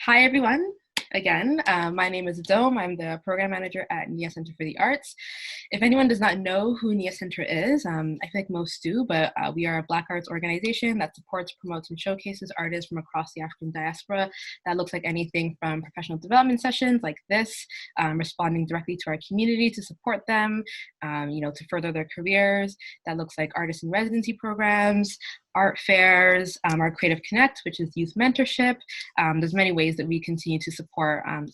Hi, everyone. Again, my name is Dome. I'm the program manager at NIA Center for the Arts. If anyone does not know who NIA Center is, I feel like most do, but we are a Black arts organization that supports, promotes, and showcases artists from across the African diaspora. That looks like anything from professional development sessions like this, responding directly to our community to support them, to further their careers. That looks like artist in residency programs, art fairs, our Creative Connect, which is youth mentorship. There's many ways that we continue to support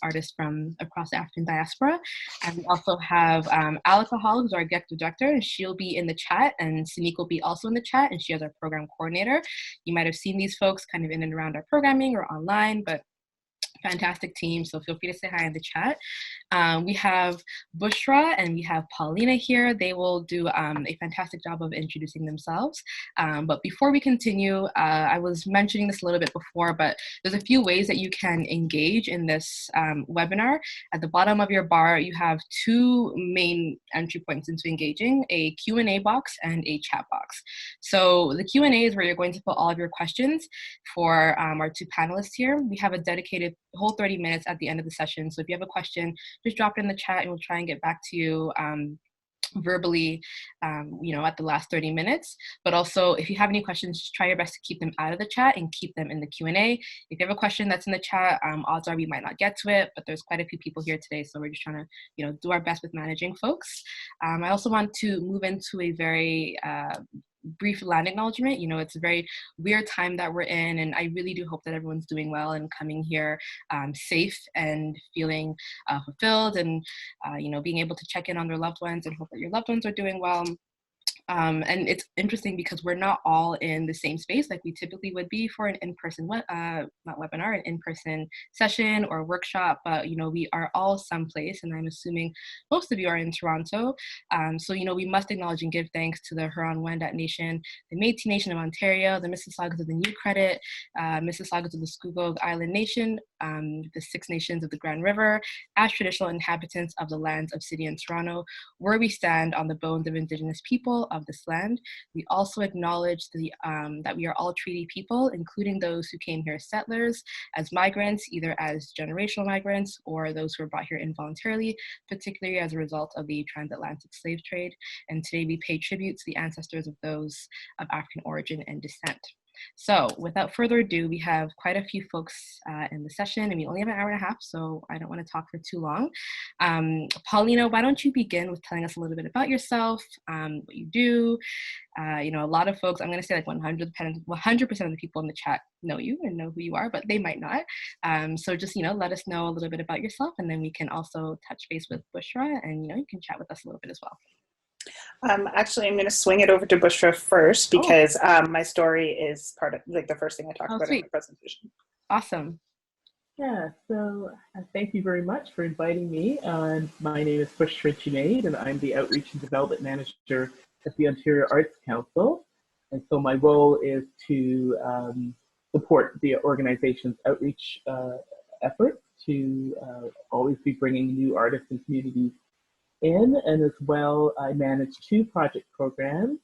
artists from across the African diaspora. And we also have Alika Hall, who's our director, and she'll be in the chat, and Sanique will be also in the chat, and she is our program coordinator. You might have seen these folks kind of in and around our programming or online, but fantastic team, so feel free to say hi in the chat. We have Bushra and we have Paulina here. They will do a fantastic job of introducing themselves. But before we continue, I was mentioning this a little bit before, but there's a few ways that you can engage in this webinar. At the bottom of your bar, you have two main entry points into engaging, a Q&A box and a chat box. So the Q&A is where you're going to put all of your questions for our two panelists here. We have a dedicated whole 30 minutes at the end of the session. So if you have a question, just drop it in the chat and we'll try and get back to you verbally, at the last 30 minutes. But also, if you have any questions, just try your best to keep them out of the chat and keep them in the Q&A. If you have a question that's in the chat, odds are we might not get to it, but there's quite a few people here today, so we're just trying to, do our best with managing folks. I also want to move into a very brief land acknowledgement. It's a very weird time that we're in, and I really do hope that everyone's doing well and coming here safe and feeling fulfilled, and being able to check in on their loved ones and hope that your loved ones are doing well. And it's interesting because we're not all in the same space like we typically would be for an in-person, not webinar, an in-person session or workshop, but, we are all someplace, and I'm assuming most of you are in Toronto. So, we must acknowledge and give thanks to the Huron-Wendat Nation, the Métis Nation of Ontario, the Mississaugas of the New Credit, Mississaugas of the Scugog Island Nation, the Six Nations of the Grand River, as traditional inhabitants of the lands of City and Toronto, where we stand on the bones of Indigenous people of this land. We also acknowledge that we are all treaty people, including those who came here as settlers, as migrants, either as generational migrants or those who were brought here involuntarily, particularly as a result of the transatlantic slave trade. And today we pay tribute to the ancestors of those of African origin and descent. So without further ado, we have quite a few folks in the session, and we only have an hour and a half, so I don't want to talk for too long. Paulina, why don't you begin with telling us a little bit about yourself, what you do. A lot of folks, I'm going to say like 100% of the people in the chat know you and know who you are, but they might not. So just, let us know a little bit about yourself, and then we can also touch base with Bushra, and, you can chat with us a little bit as well. Actually, I'm going to swing it over to Bushra first because my story is part of the first thing I talked about in the presentation. Awesome. Yeah, so thank you very much for inviting me. My name is Bushra Junaid, and I'm the Outreach and Development Manager at the Ontario Arts Council. And so my role is to support the organization's outreach efforts to always be bringing new artists and communities in, and as well, I manage two project programs.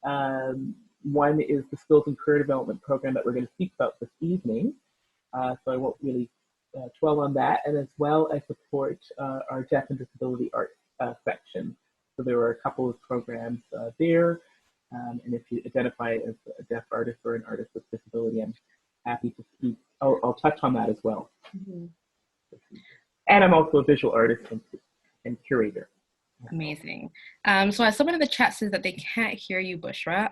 One is the Skills and Career Development Program that we're going to speak about this evening, so I won't really dwell on that. And as well, I support our Deaf and Disability Art section. So there are a couple of programs there, and if you identify as a deaf artist or an artist with disability, I'm happy to speak. I'll touch on that as well. Mm-hmm. And I'm also a visual artist and curator. Amazing. So as someone in the chat says that they can't hear you, Bushra,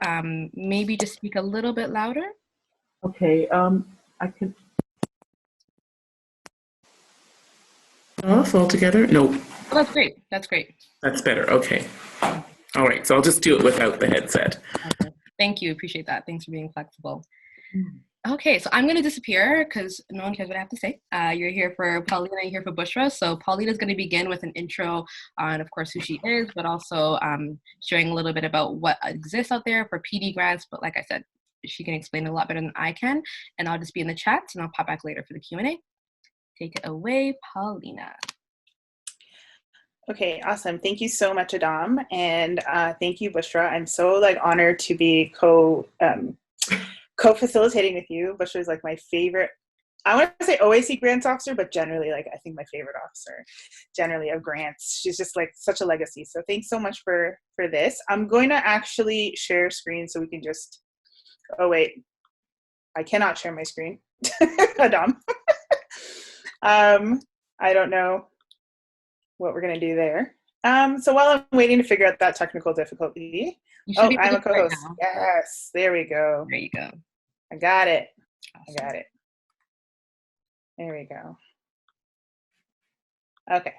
maybe just speak a little bit louder. Okay, I can. Off altogether? No. Oh, that's great. That's great. That's better. Okay. All right. So I'll just do it without the headset. Okay. Thank you. Appreciate that. Thanks for being flexible. Okay, so I'm going to disappear because no one cares what I have to say. You're here for Paulina, you're here for Bushra. So Paulina is going to begin with an intro on, of course, who she is, but also sharing a little bit about what exists out there for PD grants. But like I said, she can explain it a lot better than I can. And I'll just be in the chat, and I'll pop back later for the Q&A. Take it away, Paulina. Okay, awesome. Thank you so much, Adam. And thank you, Bushra. I'm so honored to be co-facilitating with you. Bushra is my favorite I want to say OAC grants officer, but generally, like, I think my favorite officer generally of grants. She's just like such a legacy. So thanks so much for this. I'm going to actually share screen so we can just, oh wait, I cannot share my screen. Adam. I don't know what we're going to do there. So while I'm waiting to figure out that technical difficulty, oh, I'm a co-host. Right, yes, there we go. There you go. I got it. Awesome. I got it. There we go. Okay.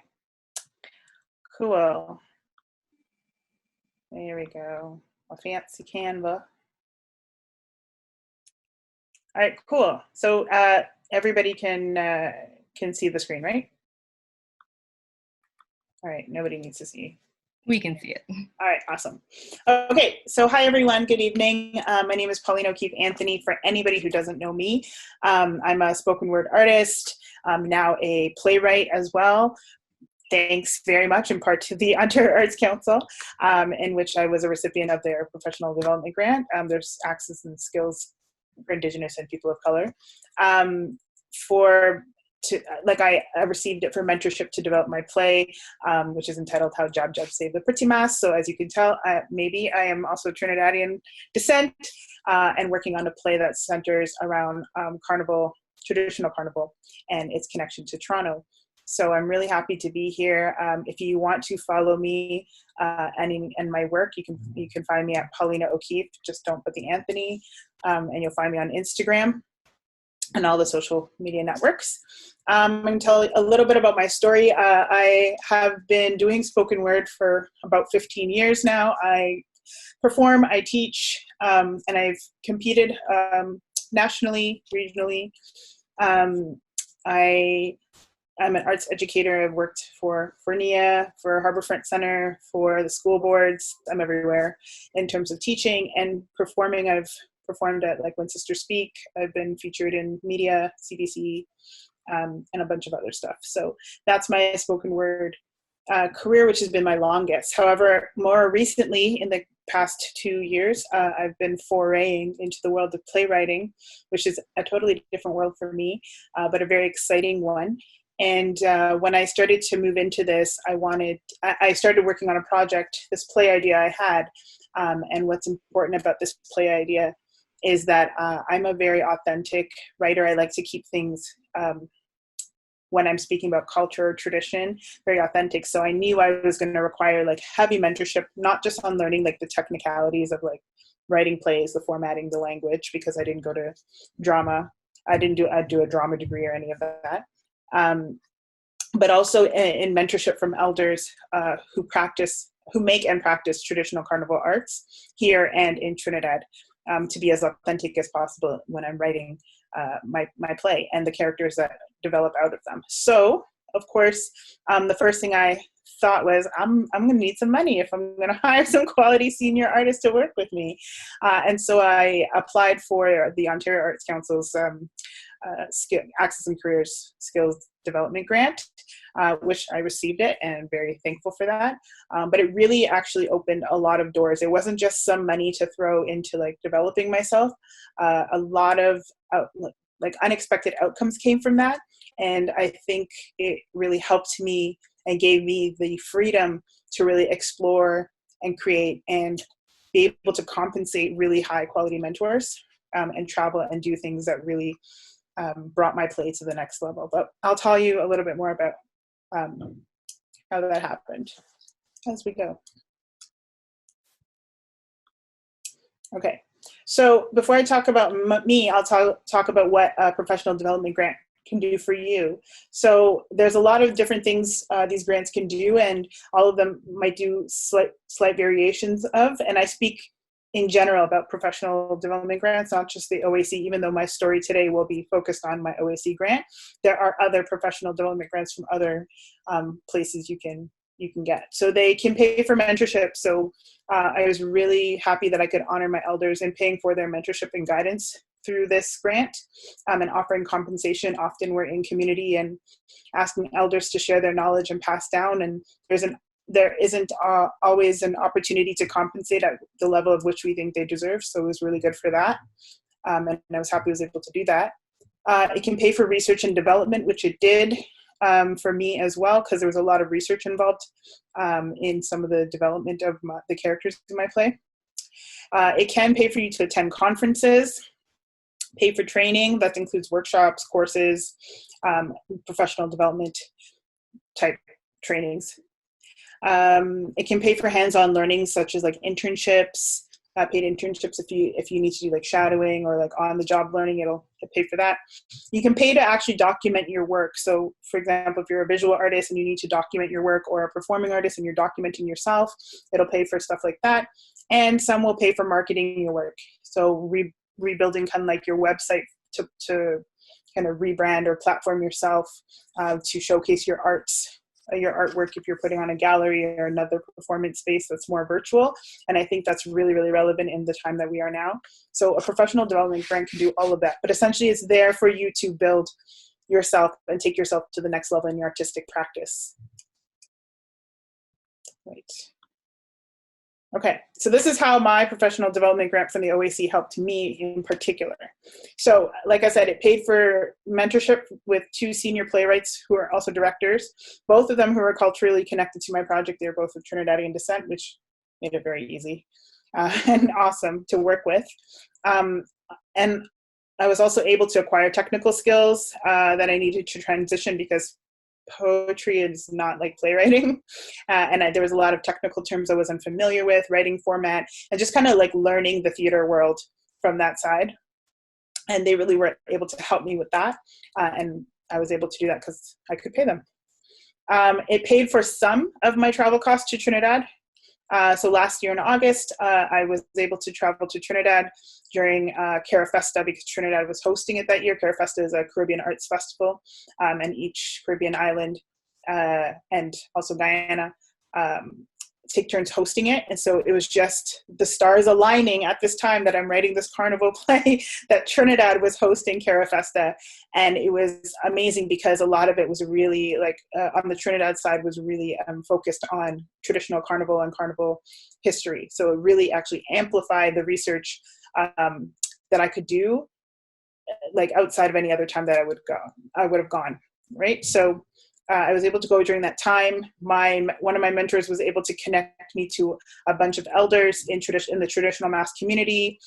Cool. There we go. A fancy Canva. All right, cool. So everybody can see the screen, right? All right, nobody needs to see. We can see it. All right, awesome. Okay, so hi everyone, good evening. My name is Paulina O'Kieffe Anthony, for anybody who doesn't know me. I'm a spoken word artist, now a playwright as well. Thanks very much in part to the Ontario Arts Council, in which I was a recipient of their professional development grant. There's access and skills for Indigenous and people of color. I received it for mentorship to develop my play, which is entitled How Jab Jab Saved the Pretty Mass. So as you can tell, maybe I am also Trinidadian descent, and working on a play that centers around carnival, traditional carnival, and its connection to Toronto. So I'm really happy to be here. If you want to follow me and my work, you can find me at Paulina O'Kieffe. Just don't put the Anthony, and you'll find me on Instagram and all the social media networks. I'm going to tell a little bit about my story. I have been doing spoken word for about 15 years now. I perform, I teach, and I've competed nationally, regionally. I'm an arts educator. I've worked for NIA, for Harbourfront Center, for the school boards. I'm everywhere in terms of teaching and performing. I've performed at like When Sisters Speak. I've been featured in media, CBC, and a bunch of other stuff. So that's my spoken word career, which has been my longest. However, more recently, in the past 2 years, I've been foraying into the world of playwriting, which is a totally different world for me, but a very exciting one. And when I started to move into this, I started working on a project, this play idea I had. And what's important about this play idea is that I'm a very authentic writer. I like to keep things, when I'm speaking about culture or tradition, very authentic. So I knew I was going to require like heavy mentorship, not just on learning like the technicalities of like writing plays, the formatting, the language, because I didn't go to drama. I'd do a drama degree or any of that. But also in mentorship from elders who make and practice traditional carnival arts here and in Trinidad, to be as authentic as possible when I'm writing my play and the characters that develop out of them. So, of course, the first thing I thought was, I'm going to need some money if I'm going to hire some quality senior artists to work with me. And so I applied for the Ontario Arts Council's Access and Careers Skills Development Grant, which I received it, and I'm very thankful for that. But it really actually opened a lot of doors. It wasn't just some money to throw into like developing myself. A lot of like unexpected outcomes came from that. And I think it really helped me and gave me the freedom to really explore and create and be able to compensate really high quality mentors, and travel and do things that really brought my play to the next level. But I'll tell you a little bit more about how that happened as we go. Okay, so before I talk about me, I'll talk about what a professional development grant can do for you. So there's a lot of different things these grants can do, and all of them might do slight variations of, and I speak in general about professional development grants, not just the OAC, even though my story today will be focused on my OAC grant. There are other professional development grants from other places you can get. So they can pay for mentorship. So I was really happy that I could honor my elders in paying for their mentorship and guidance through this grant, and offering compensation. Often we're in community and asking elders to share their knowledge and pass down, and there isn't always an opportunity to compensate at the level of which we think they deserve. So it was really good for that. And I was happy I was able to do that. It can pay for research and development, which it did for me as well, because there was a lot of research involved in some of the development of the characters in my play. It can pay for you to attend conferences, pay for training. That includes workshops, courses, professional development type trainings. It can pay for hands-on learning, such as like internships, paid internships if you need to do like shadowing or like on-the-job learning, it'll pay for that. You can pay to actually document your work. So for example, if you're a visual artist and you need to document your work, or a performing artist and you're documenting yourself, it'll pay for stuff like that. And some will pay for marketing your work. So rebuilding kind of like your website to kind of rebrand or platform yourself, to showcase your artwork if you're putting on a gallery or another performance space that's more virtual. And I think that's really, really relevant in the time that we are now. So a professional development grant can do all of that, but essentially it's there for you to build yourself and take yourself to the next level in your artistic practice. Right. Okay, so this is how my professional development grant from the OAC helped me in particular. So like I said, it paid for mentorship with 2 senior playwrights who are also directors, both of them who are culturally connected to my project. They're both of Trinidadian descent, which made it very easy and awesome to work with. And I was also able to acquire technical skills that I needed to transition, because poetry is not like playwriting, and there was a lot of technical terms I wasn't familiar with, writing format, and just kind of like learning the theater world from that side. And they really were able to help me with that, and I was able to do that because I could pay them. It paid for some of my travel costs to Trinidad. So last year in August, I was able to travel to Trinidad during Carafesta, because Trinidad was hosting it that year. Carafesta is a Caribbean arts festival, and each Caribbean island and also Guyana take turns hosting it. And so it was just the stars aligning at this time that I'm writing this carnival play that Trinidad was hosting Carafesta. And it was amazing because a lot of it was really like on the Trinidad side was really focused on traditional carnival and carnival history. So it really actually amplified the research that I could do like outside of any other time that I would have gone, right? So I was able to go during that time. One of my mentors was able to connect me to a bunch of elders in the traditional Mass community.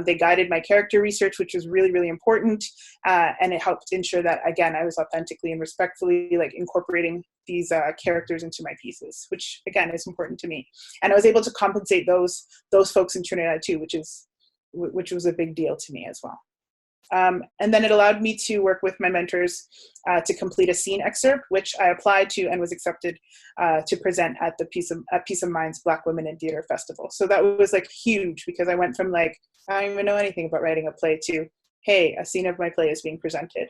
They guided my character research, which was really, really important. And it helped ensure that, again, I was authentically and respectfully like incorporating these characters into my pieces, which again is important to me. And I was able to compensate those folks in Trinidad too, which was a big deal to me as well. And then it allowed me to work with my mentors to complete a scene excerpt, which I applied to and was accepted to present at the Peace of Mind's Black Women in Theater Festival. So that was like huge, because I went from like, I don't even know anything about writing a play to, hey, a scene of my play is being presented.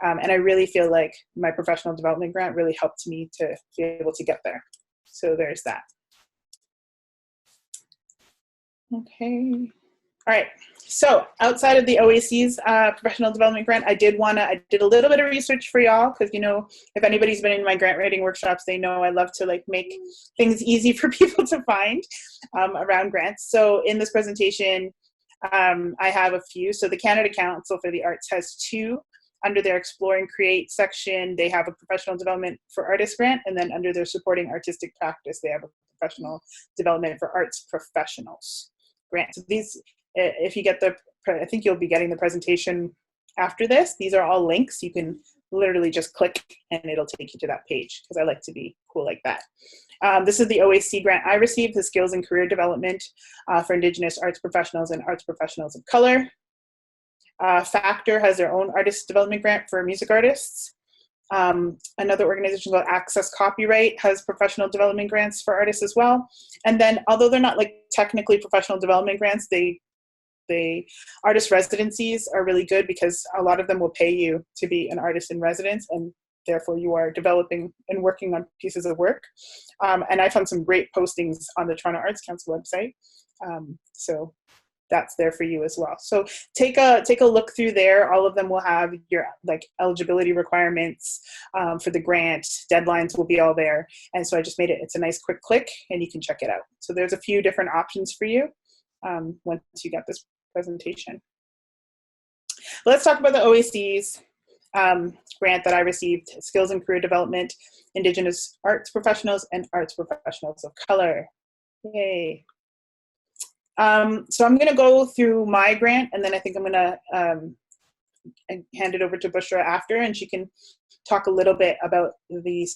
And I really feel like my professional development grant really helped me to be able to get there. So there's that. Okay. All right, so outside of the OAC's professional development grant, I did a little bit of research for y'all, because, you know, if anybody's been in my grant writing workshops, they know I love to like make things easy for people to find around grants. So in this presentation, I have a few. So the Canada Council for the Arts has 2. Under their Explore and Create section, they have a professional development for artists grant, and then under their supporting artistic practice, they have a professional development for arts professionals grant. So these, if you get I think you'll be getting the presentation after this. These are all links. You can literally just click and it'll take you to that page, because I like to be cool like that. This is the OAC grant I received, the Skills and Career Development for Indigenous Arts Professionals and Arts Professionals of Color. Factor has their own artist development grant for music artists. Another organization called Access Copyright has professional development grants for artists as well. And then, although they're not like technically professional development grants, the artist residencies are really good, because a lot of them will pay you to be an artist in residence, and therefore you are developing and working on pieces of work. And I found some great postings on the Toronto Arts Council website. So that's there for you as well. So take a look through there. All of them will have your like eligibility requirements for the grant. Deadlines will be all there. And so I just made it's a nice quick click and you can check it out. So there's a few different options for you once you get this presentation. Let's talk about the OACs. grant that I received, Skills and Career Development, Indigenous Arts Professionals and Arts Professionals of Color. Yay. So I'm gonna go through my grant, and then I think I'm gonna hand it over to Bushra after, and she can talk a little bit about the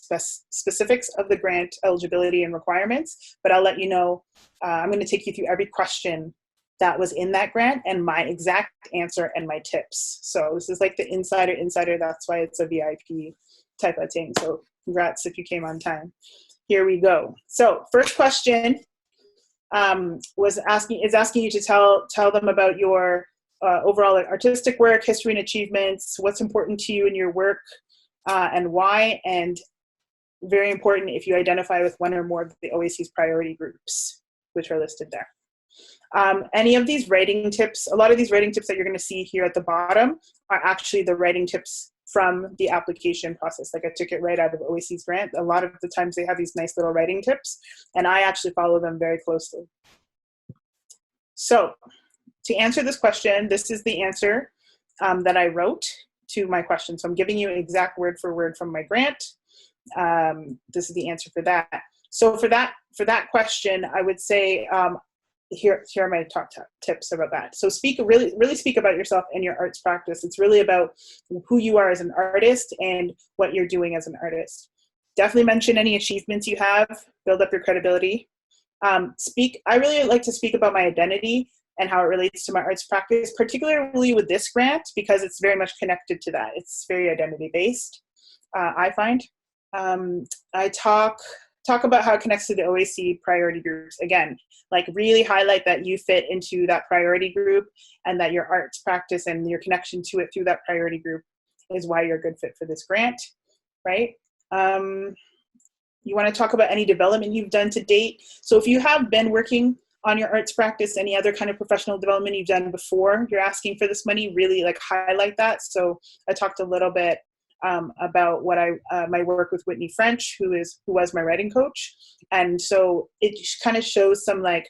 specifics of the grant eligibility and requirements, but I'll let you know, I'm gonna take you through every question that was in that grant and my exact answer and my tips. So this is like the insider, that's why it's a VIP type of thing. So congrats if you came on time. Here we go. So first question is asking you to tell them about your overall artistic work, history and achievements, what's important to you in your work, and why, and very important if you identify with one or more of the OAC's priority groups, which are listed there. Any of these writing tips, a lot of these writing tips that you're going to see here at the bottom are actually the writing tips from the application process. Like I took it right out of OAC's grant. A lot of the times they have these nice little writing tips, and I actually follow them very closely. So to answer this question, this is the answer that I wrote to my question. So I'm giving you exact word for word from my grant. This is the answer for that. So for that question, I would say, here are my top tips about that. So really speak about yourself and your arts practice. It's really about who you are as an artist and what you're doing as an artist. Definitely mention any achievements you have, build up your credibility. I really like to speak about my identity and how it relates to my arts practice, particularly with this grant, because it's very much connected to that. It's very identity-based, I find. I talk about how it connects to the OAC priority groups. Again, like really highlight that you fit into that priority group and that your arts practice and your connection to it through that priority group is why you're a good fit for this grant, right? You want to talk about any development you've done to date. So if you have been working on your arts practice, any other kind of professional development you've done before you're asking for this money, really like highlight that. So I talked a little bit about what my work with Whitney French, who was my writing coach. And so it kind of shows some like,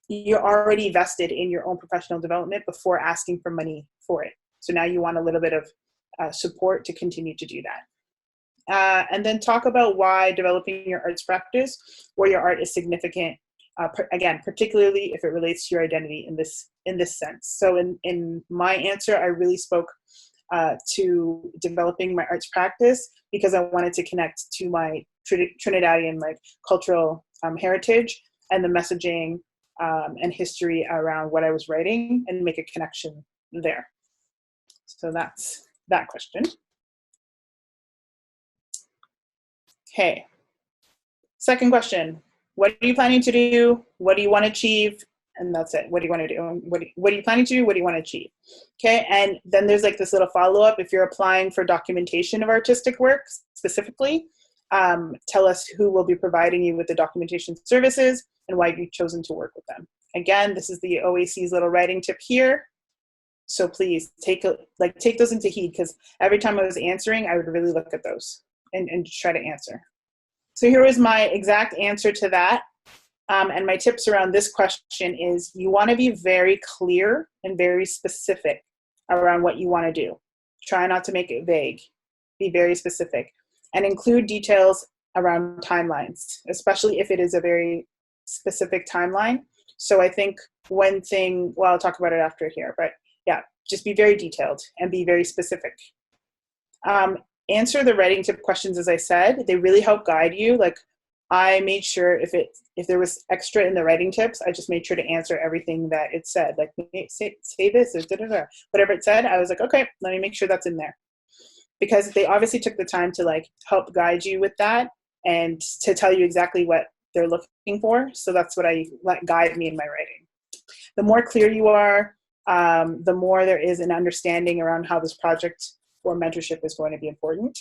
you're already vested in your own professional development before asking for money for it. So now you want a little bit of support to continue to do that. And then talk about why developing your arts practice or your art is significant, again, particularly if it relates to your identity in this sense. So in my answer, I really spoke to developing my arts practice because I wanted to connect to my Trinidadian like cultural heritage and the messaging and history around what I was writing and make a connection there. So that's that question. Okay. Second question. What are you planning to do? What do you want to achieve? And that's it. What do you want to do? What are you planning to do? What do you want to achieve? Okay. And then there's like this little follow-up. If you're applying for documentation of artistic work specifically, tell us who will be providing you with the documentation services and why you've chosen to work with them. Again, this is the OAC's little writing tip here. So please take those into heed, because every time I was answering, I would really look at those and try to answer. So here is my exact answer to that. And my tips around this question is you want to be very clear and very specific around what you want to do. Try not to make it vague. Be very specific and include details around timelines, especially if it is a very specific timeline. So I think one thing, well, I'll talk about it after here, but yeah, just be very detailed and be very specific. Answer the writing tip questions, as I said. They really help guide you. Like I made sure if there was extra in the writing tips, I just made sure to answer everything that it said. Like say this or da-da-da. Whatever it said, I was like, okay, let me make sure that's in there. Because they obviously took the time to like help guide you with that and to tell you exactly what they're looking for. So that's what I let guide me in my writing. The more clear you are, the more there is an understanding around how this project or mentorship is going to be important.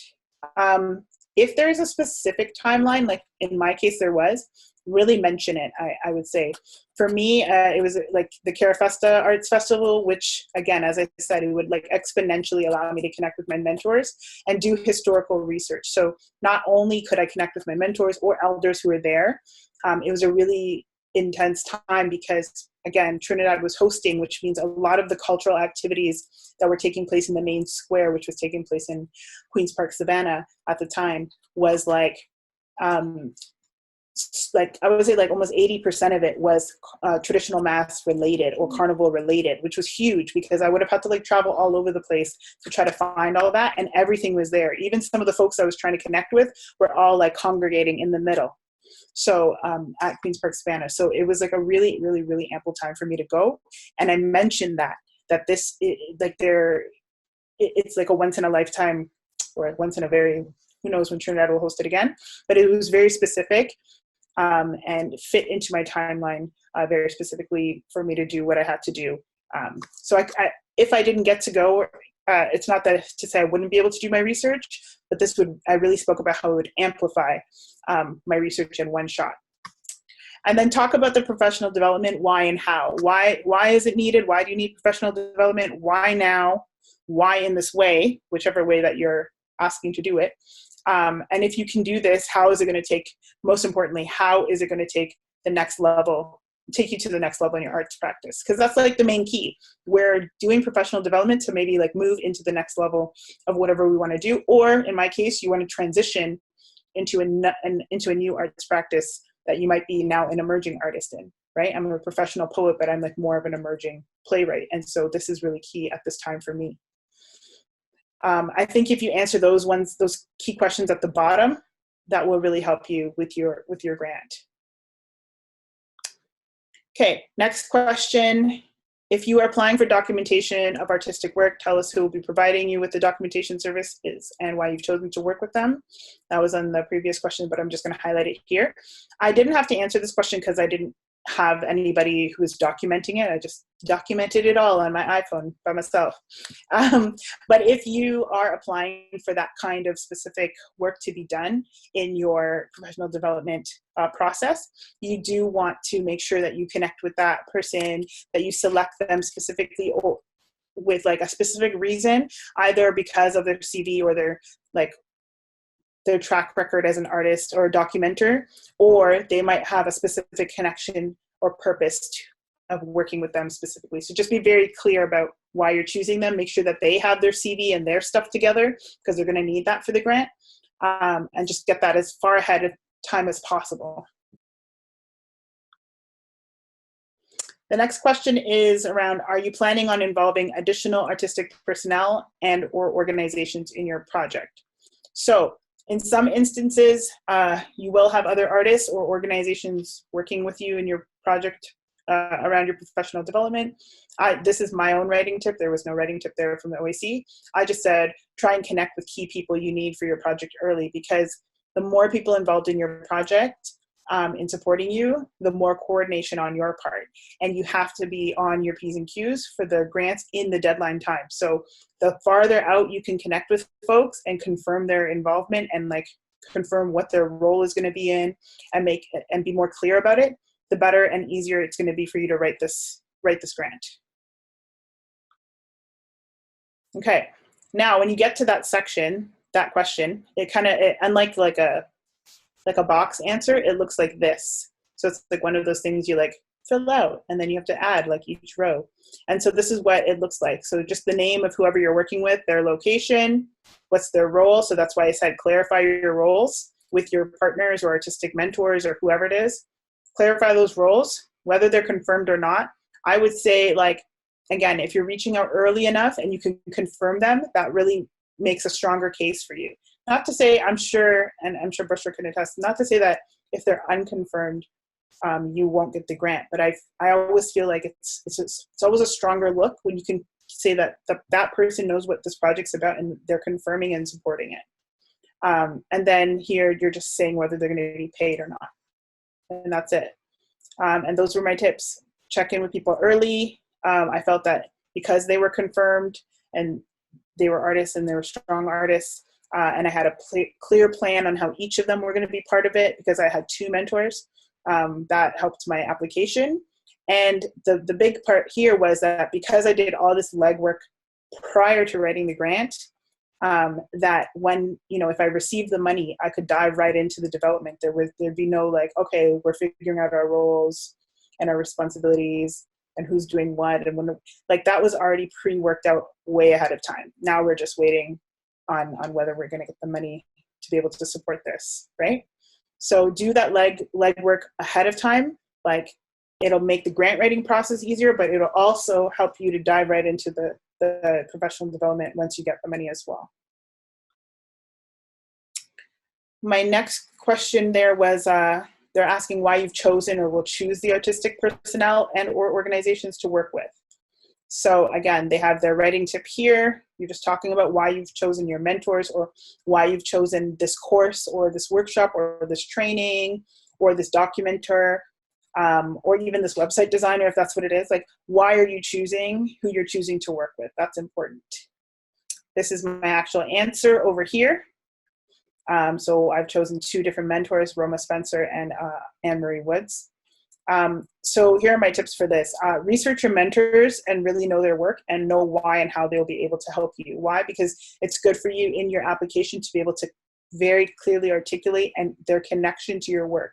If there's a specific timeline, like in my case there was, really mention it, I would say. For me, it was like the Carafesta Arts Festival, which again, as I said, it would like exponentially allow me to connect with my mentors and do historical research. So not only could I connect with my mentors or elders who were there, it was a really intense time because again, Trinidad was hosting, which means a lot of the cultural activities that were taking place in the main square, which was taking place in Queen's Park, Savannah at the time, was like I would say like almost 80% of it was traditional mass related or carnival related, which was huge because I would have had to like travel all over the place to try to find all that, and everything was there. Even some of the folks I was trying to connect with were all like congregating in the middle. So at Queen's Park, Savannah. So it was like a really, really, really ample time for me to go. And I mentioned that this, it's like a once in a lifetime or once in a very, who knows when Trinidad will host it again, but it was very specific and fit into my timeline very specifically for me to do what I had to do. So if I didn't get to go, it's not that to say I wouldn't be able to do my research, but I really spoke about how it would amplify my research in one shot. And then talk about the professional development, why and how. Why is it needed? Why do you need professional development? Why now? Why in this way? Whichever way that you're asking to do it. And if you can do this, how is it going to take, most importantly, how is it going to take the next level, take you to the next level in your arts practice? Because that's like the main key. We're doing professional development to maybe like move into the next level of whatever we want to do. Or in my case, you want to transition into a new arts practice that you might be now an emerging artist in, right? I'm a professional poet, but I'm like more of an emerging playwright. And so this is really key at this time for me. I think if you answer those key questions at the bottom, that will really help you with your grant. Okay, next question. If you are applying for documentation of artistic work, tell us who will be providing you with the documentation services and why you've chosen to work with them. That was on the previous question, but I'm just going to highlight it here. I didn't have to answer this question because I didn't have anybody who was documenting it. I just documented it all on my iPhone by myself. But if you are applying for that kind of specific work to be done in your professional development process, you do want to make sure that you connect with that person, that you select them specifically or with like a specific reason, either because of their CV or their track record as an artist or a documenter, or they might have a specific connection or purpose of working with them specifically. So just be very clear about why you're choosing them. Make sure that they have their CV and their stuff together because they're going to need that for the grant, and just get that as far ahead of time as possible. The next question is around, are you planning on involving additional artistic personnel and or organizations in your project? So in some instances, you will have other artists or organizations working with you in your project around your professional development. This is my own writing tip. There was no writing tip there from the OAC. I just said, try and connect with key people you need for your project early, because the more people involved in your project in supporting you, the more coordination on your part. And you have to be on your P's and Q's for the grants in the deadline time. So the farther out you can connect with folks and confirm their involvement and like confirm what their role is going to be in and be more clear about it, the better and easier it's going to be for you to write this grant. Okay, now when you get to that section, that question, it unlike like a box answer, it looks like this. So it's like one of those things you like fill out and then you have to add like each row. And so this is what it looks like. So just the name of whoever you're working with, their location, what's their role. So that's why I said clarify your roles with your partners or artistic mentors or whoever it is. Clarify those roles, whether they're confirmed or not. I would say, like, again, if you're reaching out early enough and you can confirm them, that really makes a stronger case for you. Not to say, I'm sure, and I'm sure Bushra can attest, not to say that if they're unconfirmed, you won't get the grant. But I always feel like it's always a stronger look when you can say that that person knows what this project's about and they're confirming and supporting it. And then here you're just saying whether they're going to be paid or not. And that's it. And those were my tips. Check in with people early. I felt that because they were confirmed and they were artists and they were strong artists, and I had a clear plan on how each of them were going to be part of it because I had 2 mentors, that helped my application. And the big part here was that because I did all this legwork prior to writing the grant, that when, if I received the money, I could dive right into the development. There'd be no like, okay, we're figuring out our roles and our responsibilities. and who's doing what, and when, like, that was already pre-worked out way ahead of time. Now we're just waiting on whether we're going to get the money to be able to support this, right? So do that legwork ahead of time. Like, it'll make the grant writing process easier, but it'll also help you to dive right into the professional development once you get the money as well. My next question there was, they're asking why you've chosen or will choose the artistic personnel and or organizations to work with. So again, they have their writing tip here. You're just talking about why you've chosen your mentors, or why you've chosen this course or this workshop or this training or this documenter, or even this website designer, if that's what it is. Like, why are you choosing who you're choosing to work with? That's important. This is my actual answer over here. So I've chosen 2 different mentors, Roma Spencer and Anne-Marie Woods. So here are my tips for this. Research your mentors and really know their work and know why and how they'll be able to help you. Why? Because it's good for you in your application to be able to very clearly articulate and their connection to your work.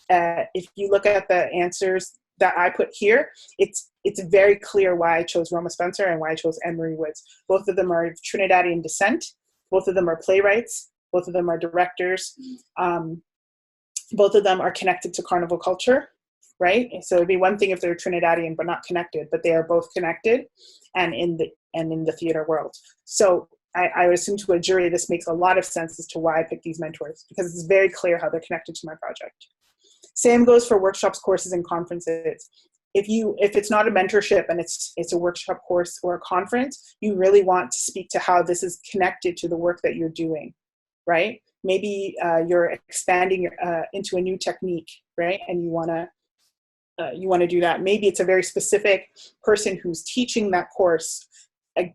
If you look at the answers that I put here, it's very clear why I chose Roma Spencer and why I chose Anne-Marie Woods. Both of them are of Trinidadian descent. Both of them are playwrights. Both of them are directors. Both of them are connected to carnival culture, right? So it'd be one thing if they're Trinidadian but not connected, but they are both connected and in the theater world. So I would assume to a jury this makes a lot of sense as to why I picked these mentors, because it's very clear how they're connected to my project. Same goes for workshops, courses, and conferences. If it's not a mentorship and it's a workshop, course, or a conference, you really want to speak to how this is connected to the work that you're doing, right? Maybe you're expanding into a new technique, right? And you want to do that. Maybe it's a very specific person who's teaching that course.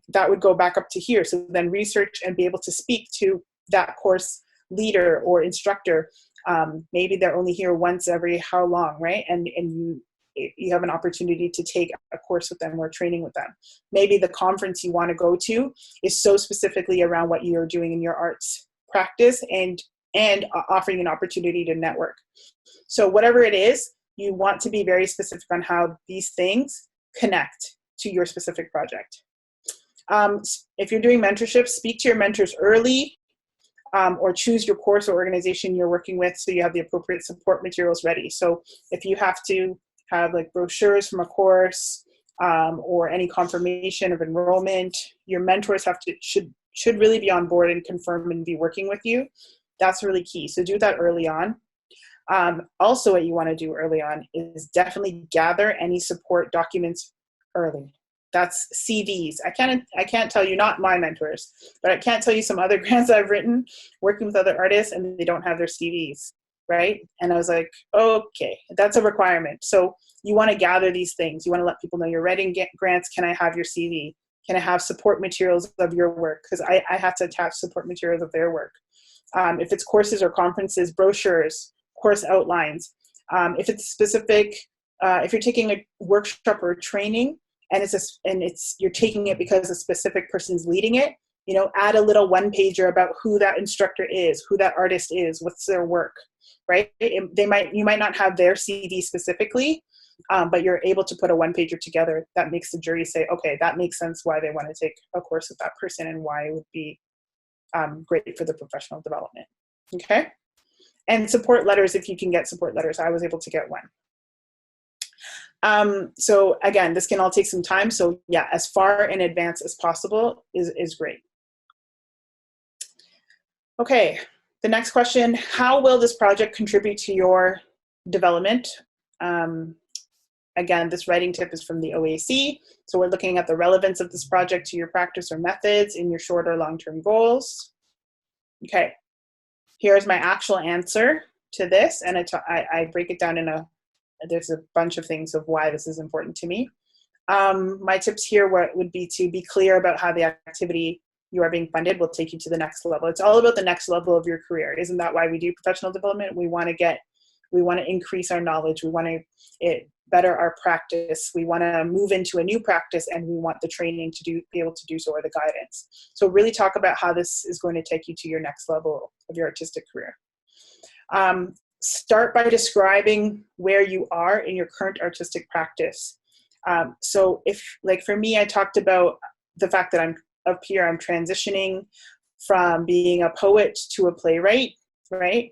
That would go back up to here. So then research and be able to speak to that course leader or instructor. Maybe they're only here once every how long, right? And you have an opportunity to take a course with them or training with them. Maybe the conference you want to go to is so specifically around what you're doing in your arts practice and offering an opportunity to network. So whatever it is, you want to be very specific on how these things connect to your specific project. If you're doing mentorship, speak to your mentors early, or choose your course or organization you're working with so you have the appropriate support materials ready. So if you have to have like brochures from a course or any confirmation of enrollment, your mentors should really be on board and confirm and be working with you. That's really key. So do that early on. Also, what you want to do early on is definitely gather any support documents early. That's CVs. I can't tell you, not my mentors, but I can't tell you some other grants I've written working with other artists and they don't have their CVs, right? And I was like, okay, that's a requirement. So you want to gather these things. You want to let people know you're writing grants. Can I have your CV? Can I have support materials of your work? Because I have to attach support materials of their work. If it's courses or conferences, brochures, course outlines. If it's specific, if you're taking a workshop or a training, and you're taking it because a specific person's leading it, add a little one-pager about who that instructor is, who that artist is, what's their work, right? You might not have their CV specifically, but you're able to put a one-pager together that makes the jury say, okay, that makes sense why they want to take a course with that person and why it would be great for the professional development, okay? And support letters, if you can get support letters. I was able to get one. So again, this can all take some time. So yeah, as far in advance as possible is great. Okay, the next question, how will this project contribute to your development? Again, this writing tip is from the OAC. So we're looking at the relevance of this project to your practice or methods in your short or long-term goals. Okay, here's my actual answer to this. And I break it down there's a bunch of things of why this is important to me. My tips here would be to be clear about how the activity you are being funded will take you to the next level. It's all about the next level of your career. Isn't that why we do professional development? We want to increase our knowledge. We want to better our practice. We want to move into a new practice, and we want the training to be able to do so, or the guidance. So really talk about how this is going to take you to your next level of your artistic career. Start by describing where you are in your current artistic practice. So if, like for me, I talked about the fact that I'm transitioning from being a poet to a playwright, right?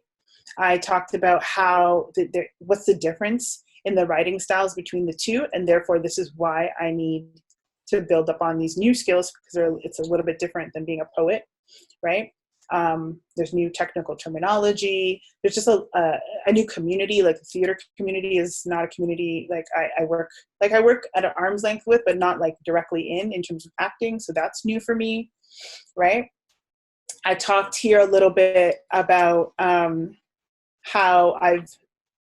I talked about how, what's the difference in the writing styles between the two, and therefore this is why I need to build up on these new skills, because it's a little bit different than being a poet, right? There's new technical terminology. There's just a new community. Like the theater community is not a community like I work at an arm's length with, but not like directly in terms of acting. So that's new for me, right? I talked here a little bit about how I've,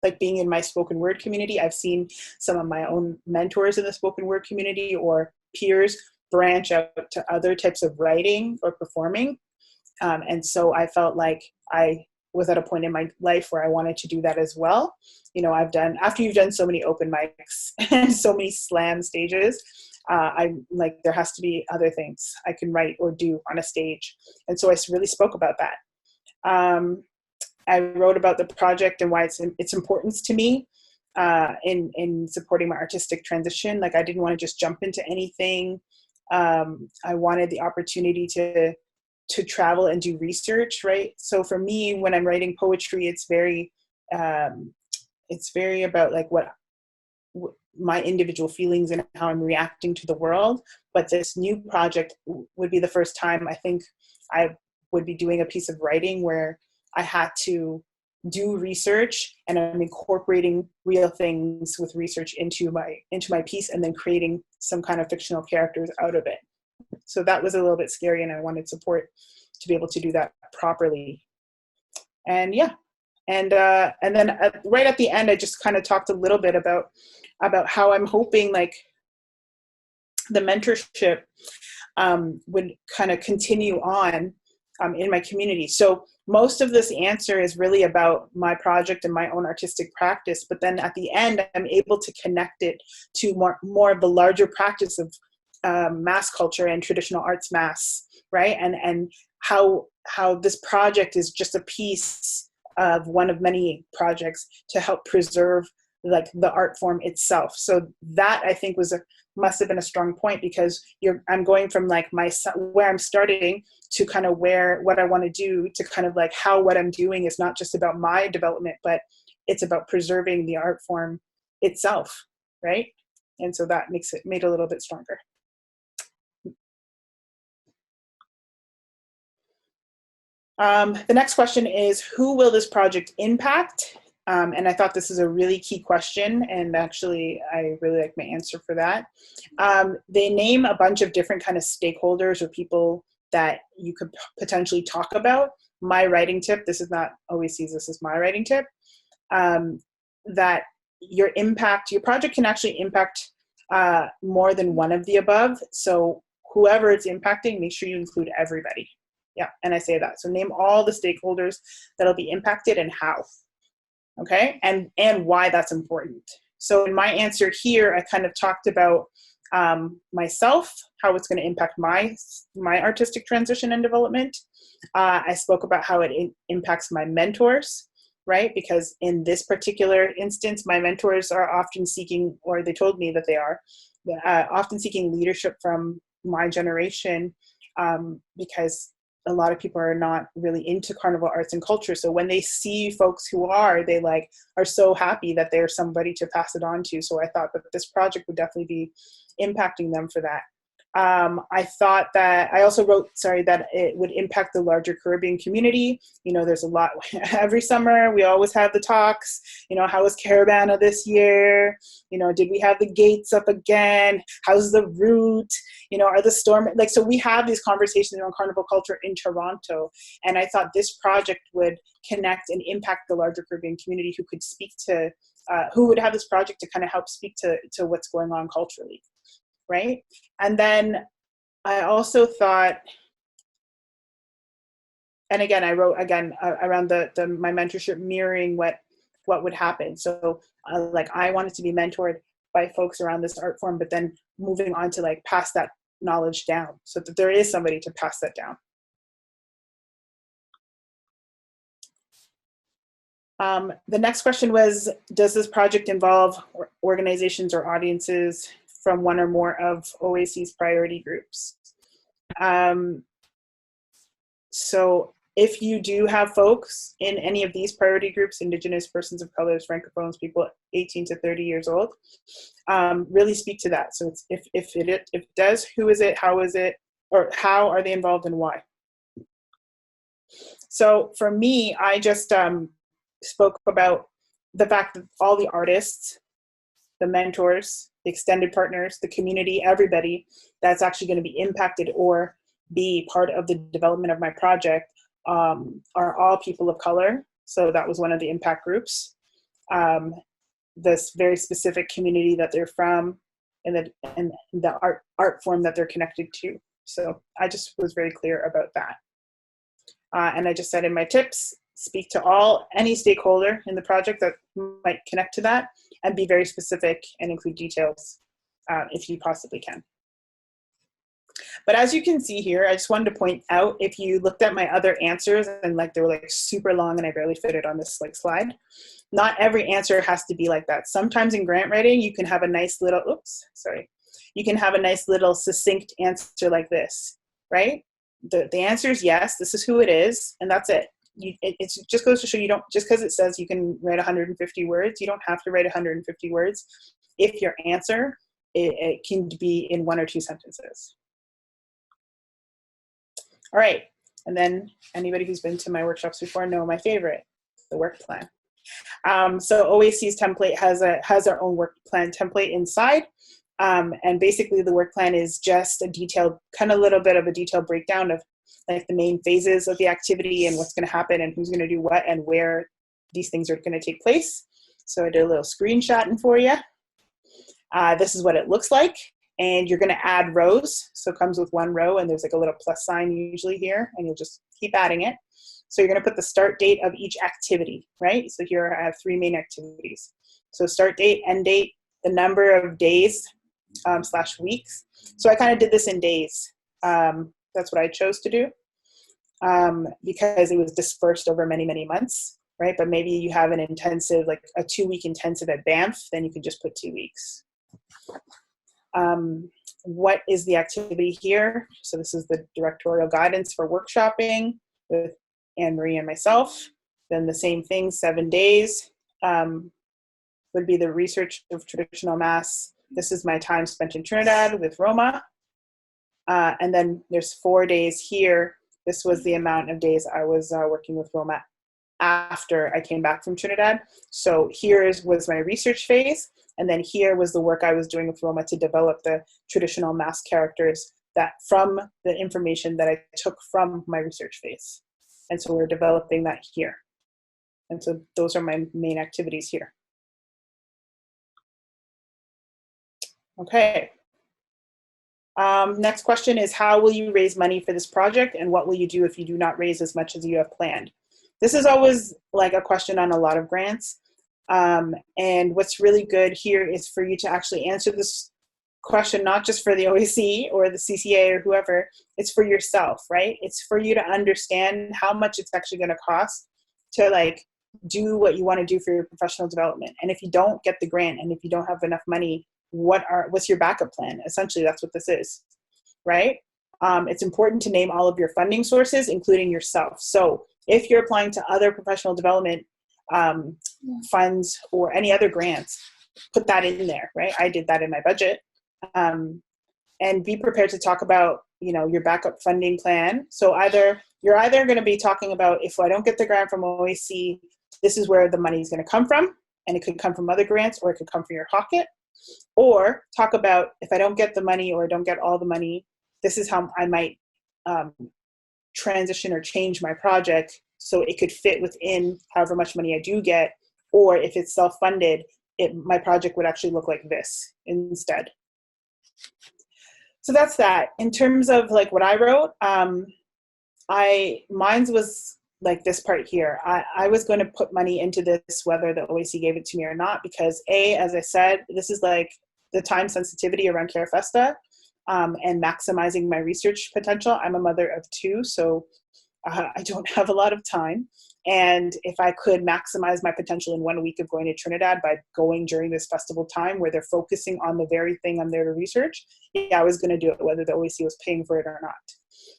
like being in my spoken word community, I've seen some of my own mentors in the spoken word community or peers branch out to other types of writing or performing. And so I felt like I was at a point in my life where I wanted to do that as well. You know, after you've done so many open mics and so many slam stages, I'm like, there has to be other things I can write or do on a stage. And so I really spoke about that. I wrote about the project and why its importance to me in supporting my artistic transition. Like I didn't want to just jump into anything. I wanted the opportunity to travel and do research, right? So for me, when I'm writing poetry, it's very about like what my individual feelings and how I'm reacting to the world. But this new project would be the first time I think I would be doing a piece of writing where I had to do research, and I'm incorporating real things with research into my piece, and then creating some kind of fictional characters out of it. So that was a little bit scary, and I wanted support to be able to do that properly. And yeah, and then right at the end, I just kind of talked a little bit about how I'm hoping like the mentorship would kind of continue on in my community. So most of this answer is really about my project and my own artistic practice, but then at the end, I'm able to connect it to more of the larger practice of mass culture and traditional arts mass, right? And how this project is just a piece of one of many projects to help preserve like the art form itself. So that I think must have been a strong point, because I'm going from like where I'm starting to kind of what I want to do, to kind of like how what I'm doing is not just about my development, but it's about preserving the art form itself, right? And so that made it a little bit stronger. The next question is, who will this project impact? And I thought this is a really key question, and actually I really like my answer for that. They name a bunch of different kind of stakeholders or people that you could potentially talk about. My writing tip, this is not always sees this as my writing tip, that your project can actually impact more than one of the above. So whoever it's impacting, make sure you include everybody. Yeah, and I say that. So name all the stakeholders that'll be impacted and how. Okay, and why that's important. So in my answer here, I kind of talked about myself, how it's going to impact my artistic transition and development. I spoke about how it impacts my mentors, right? Because in this particular instance, my mentors are often seeking, or they told me that they are, often seeking leadership from my generation, because a lot of people are not really into carnival arts and culture. So when they see folks who are, they like are so happy that there's somebody to pass it on to. So I thought that this project would definitely be impacting them for that. I thought that, I also wrote, that it would impact the larger Caribbean community. You know, there's a lot, every summer we always have the talks, you know, how was Caravana this year? You know, did we have the gates up again? How's the route? You know, are the storm, like, so we have these conversations around carnival culture in Toronto. And I thought this project would connect and impact the larger Caribbean community who could speak to, who would have this project to kind of help speak to what's going on culturally. Right. And then I also thought, and again, I wrote around my mentorship mirroring what would happen. So like I wanted to be mentored by folks around this art form, but then moving on to like pass that knowledge down so that there is somebody to pass that down. The next question was, does this project involve organizations or audiences from one or more of OAC's priority groups. So if you do have folks in any of these priority groups, Indigenous, persons of colors, Francophones, people 18 to 30 years old, really speak to that. So it's, if it does, who is it, how is it, or how are they involved and why? So for me, I just spoke about the fact that all the artists, the mentors, the extended partners, the community, everybody that's actually going to be impacted or be part of the development of my project are all people of color. So that was one of the impact groups. This very specific community that they're from and the art form that they're connected to. So I just was very clear about that. And I just said in my tips, speak to any stakeholder in the project that might connect to that, and be very specific and include details if you possibly can. But as you can see here, I just wanted to point out, if you looked at my other answers and like they were like super long and I barely fit it on this like slide, not every answer has to be like that. Sometimes in grant writing, you can have a nice little, you can have a nice little succinct answer like this, right? The answer is yes, this is who it is, and that's it. It just goes to show you don't, just because it says you can write 150 words, you don't have to write 150 words if your answer, it can be in 1 or 2 sentences. All right, and then anybody who's been to my workshops before know my favorite, the work plan. So OAC's template has our own work plan template inside. And basically the work plan is just a detailed, kind of little bit of a detailed breakdown of like the main phases of the activity and what's going to happen and who's going to do what and where these things are going to take place. So I did a little screenshotting for you. This is what it looks like. And you're going to add rows. So it comes with 1 row and there's like a little plus sign usually here, and you'll just keep adding it. So you're going to put the start date of each activity, right? So here I have 3 main activities. So start date, end date, the number of days / weeks. So I kind of did this in days. That's what I chose to do because it was dispersed over many, many months, right? But maybe you have an intensive, like a 2-week intensive at Banff, then you can just put 2 weeks. What is the activity here? So this is the directorial guidance for workshopping with Anne-Marie and myself. Then the same thing, 7 days would be the research of traditional mass. This is my time spent in Trinidad with Roma. And then there's 4 days here. This was the amount of days I was working with Roma after I came back from Trinidad. So here was my research phase. And then here was the work I was doing with Roma to develop the traditional mass characters that from the information that I took from my research phase. And so we're developing that here. And so those are my main activities here. Okay. Next question is, how will you raise money for this project, and what will you do if you do not raise as much as you have planned? This is always like a question on a lot of grants. And what's really good here is for you to actually answer this question, not just for the OAC or the CCA or whoever, it's for yourself, right? It's for you to understand how much it's actually going to cost to like do what you want to do for your professional development. And if you don't get the grant and if you don't have enough money, what's your backup plan? Essentially, that's what this is, right? It's important to name all of your funding sources, including yourself. So if you're applying to other professional development funds or any other grants, put that in there, right? I did that in my budget. And be prepared to talk about, your backup funding plan. So you're either going to be talking about, if I don't get the grant from OAC, this is where the money is going to come from, and it could come from other grants, or it could come from your pocket. Or talk about, if I don't get the money or I don't get all the money, this is how I might transition or change my project so it could fit within however much money I do get. Or if it's self-funded, my project would actually look like this instead. So that's that. In terms of like what I wrote, mine was like this part here. I was going to put money into this whether the OAC gave it to me or not, because as I said, this is like the time sensitivity around Carafesta and maximizing my research potential. I'm a mother of 2, so I don't have a lot of time. And if I could maximize my potential in 1 week of going to Trinidad by going during this festival time where they're focusing on the very thing I'm there to research, yeah, I was going to do it, whether the OAC was paying for it or not.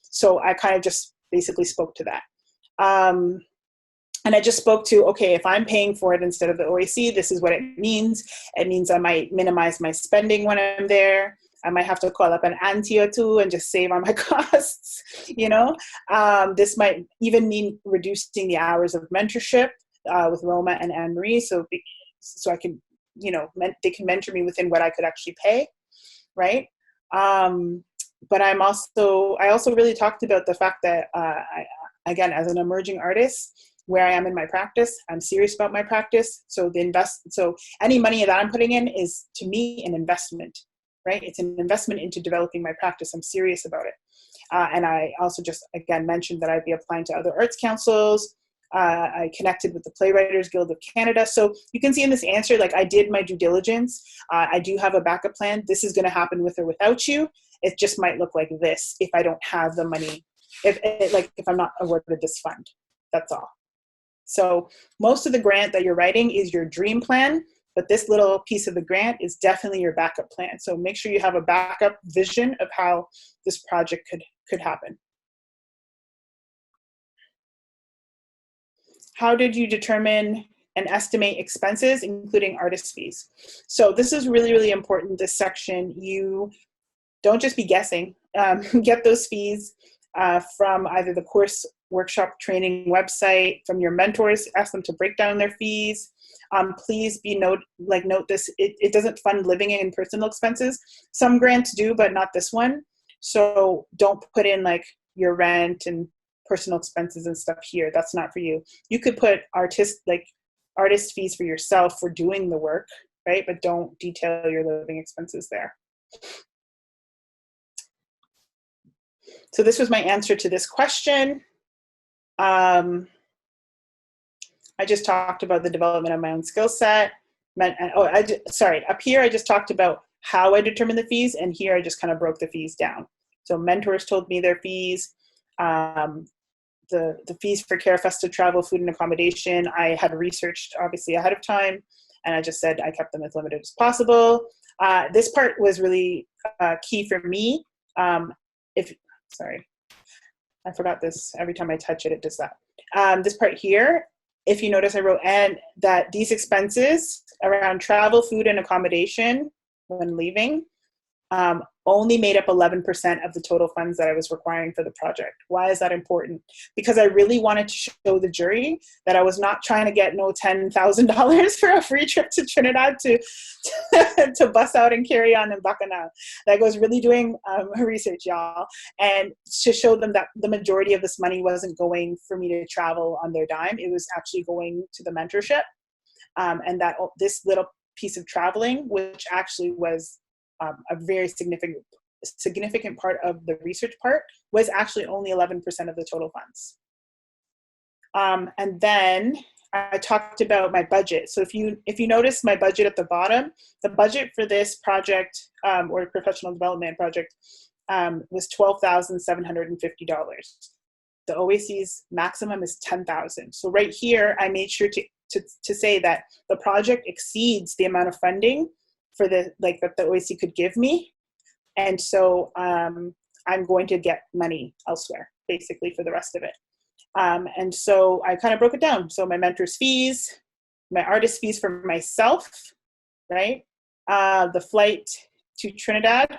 So I kind of just basically spoke to that. And I just spoke to, okay, if I'm paying for it instead of the OAC, this is what it means. It means I might minimize my spending when I'm there. I might have to call up an auntie or two and just save on my costs, you know. This might even mean reducing the hours of mentorship with Roma and Anne-Marie, so I can, you know, they can mentor me within what I could actually pay, right? But I also really talked about the fact that, again, as an emerging artist, where I am in my practice, I'm serious about my practice. So any money that I'm putting in is, to me, an investment, right? It's an investment into developing my practice. I'm serious about it. And I also just, again, mentioned that I'd be applying to other arts councils. I connected with the Playwriters Guild of Canada. So you can see in this answer, like, I did my due diligence. I do have a backup plan. This is going to happen with or without you. It just might look like this if I don't have the money, if I'm not awarded this fund. That's all. So most of the grant that you're writing is your dream plan, but this little piece of the grant is definitely your backup plan. So make sure you have a backup vision of how this project could happen. How did you determine and estimate expenses, including artist fees? So this is really, really important, this section. You don't just be guessing. Get those fees from either the course, workshop, training website, from your mentors. Ask them to break down their fees. Please note this, it doesn't fund living and personal expenses. Some grants do, but not this one. So don't put in like your rent and personal expenses and stuff here. That's not for you. You could put artist fees for yourself for doing the work, right? But don't detail your living expenses there. So this was my answer to this question. I just talked about the development of my own skill set. Up here I just talked about how I determine the fees, and here I just kind of broke the fees down. So mentors told me their fees. The fees for CareFesta travel, food, and accommodation, I had researched obviously ahead of time, and I just said I kept them as limited as possible. This part was really key for me. Sorry, I forgot this. Every time I touch it, it does that. This part here, if you notice, I wrote and that these expenses around travel, food, and accommodation when leaving only made up 11% of the total funds that I was requiring for the project. Why is that important? Because I really wanted to show the jury that I was not trying to get no $10,000 for a free trip to Trinidad to bust out and carry on in Bacchanal. Like, I was really doing research, y'all, and to show them that the majority of this money wasn't going for me to travel on their dime. It was actually going to the mentorship, and that this little piece of traveling, which actually was a very significant part of the research part, was actually only 11% of the total funds. And then I talked about my budget. So if you notice my budget at the bottom, the budget for this project or professional development project was $12,750. The OAC's maximum is $10,000. So right here, I made sure to say that the project exceeds the amount of funding for that the OAC could give me. And so I'm going to get money elsewhere, basically, for the rest of it. And so I kind of broke it down. So my mentor's fees, my artist fees for myself, right? The flight to Trinidad,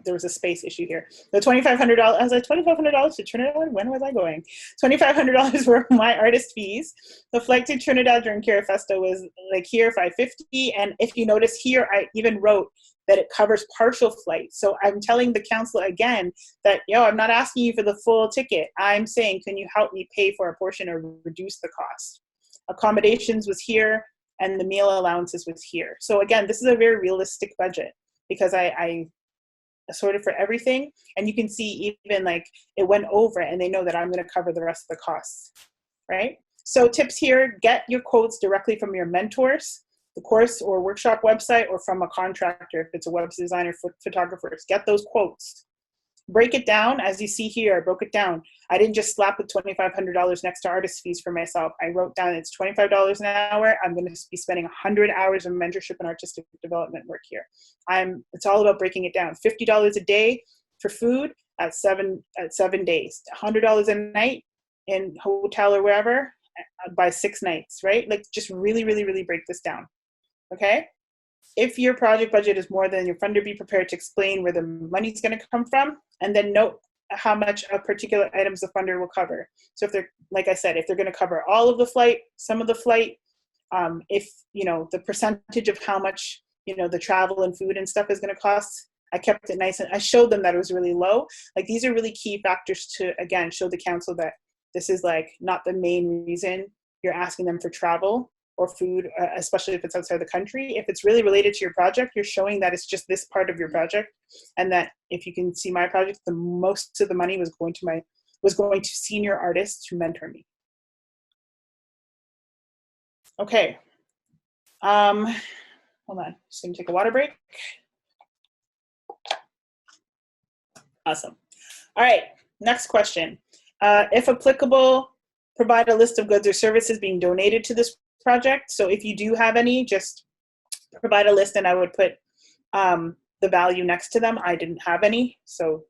there was a space issue here. The $2,500, I was like, $2,500 to Trinidad? When was I going? $2,500 were my artist fees. The flight to Trinidad during CareFesta was like here, $550. And if you notice here, I even wrote that it covers partial flight. So I'm telling the council again that, I'm not asking you for the full ticket. I'm saying, can you help me pay for a portion or reduce the cost? Accommodations was here, and the meal allowances was here. So again, this is a very realistic budget, because I sorted for everything, and you can see even like it went over, and they know that I'm going to cover the rest of the costs, right? So tips here: get your quotes directly from your mentors, the course or workshop website, or from a contractor if it's a web designer, photographers. Get those quotes. break it down. As you see here, I broke it down. I didn't just slap the $2,500 next to artist fees for myself. I wrote down it's $25 an hour. I'm going to be spending 100 hours of mentorship and artistic development work here. It's all about breaking it down. $50 a day for food at 7 days. $100 a night in hotel or wherever by 6 nights, right? Like just really, really, really break this down. Okay. If your project budget is more than your funder, be prepared to explain where the money's going to come from, and then note how much of particular items the funder will cover. So if they're, like I said, if they're going to cover all of the flight, some of the flight, if, you know, the percentage of how much, you know, the travel and food and stuff is going to cost, I kept it nice and I showed them that it was really low. Like these are really key factors to, again, show the council that this is like not the main reason you're asking them for travel or food, especially if it's outside the country. If it's really related to your project, you're showing that it's just this part of your project, and that if you can see my project, the most of the money was going to senior artists to mentor me. Okay. Hold on, just gonna take a water break. Awesome. All right, next question. If applicable, provide a list of goods or services being donated to this project. So if you do have any, just provide a list and I would put the value next to them. I didn't have any, so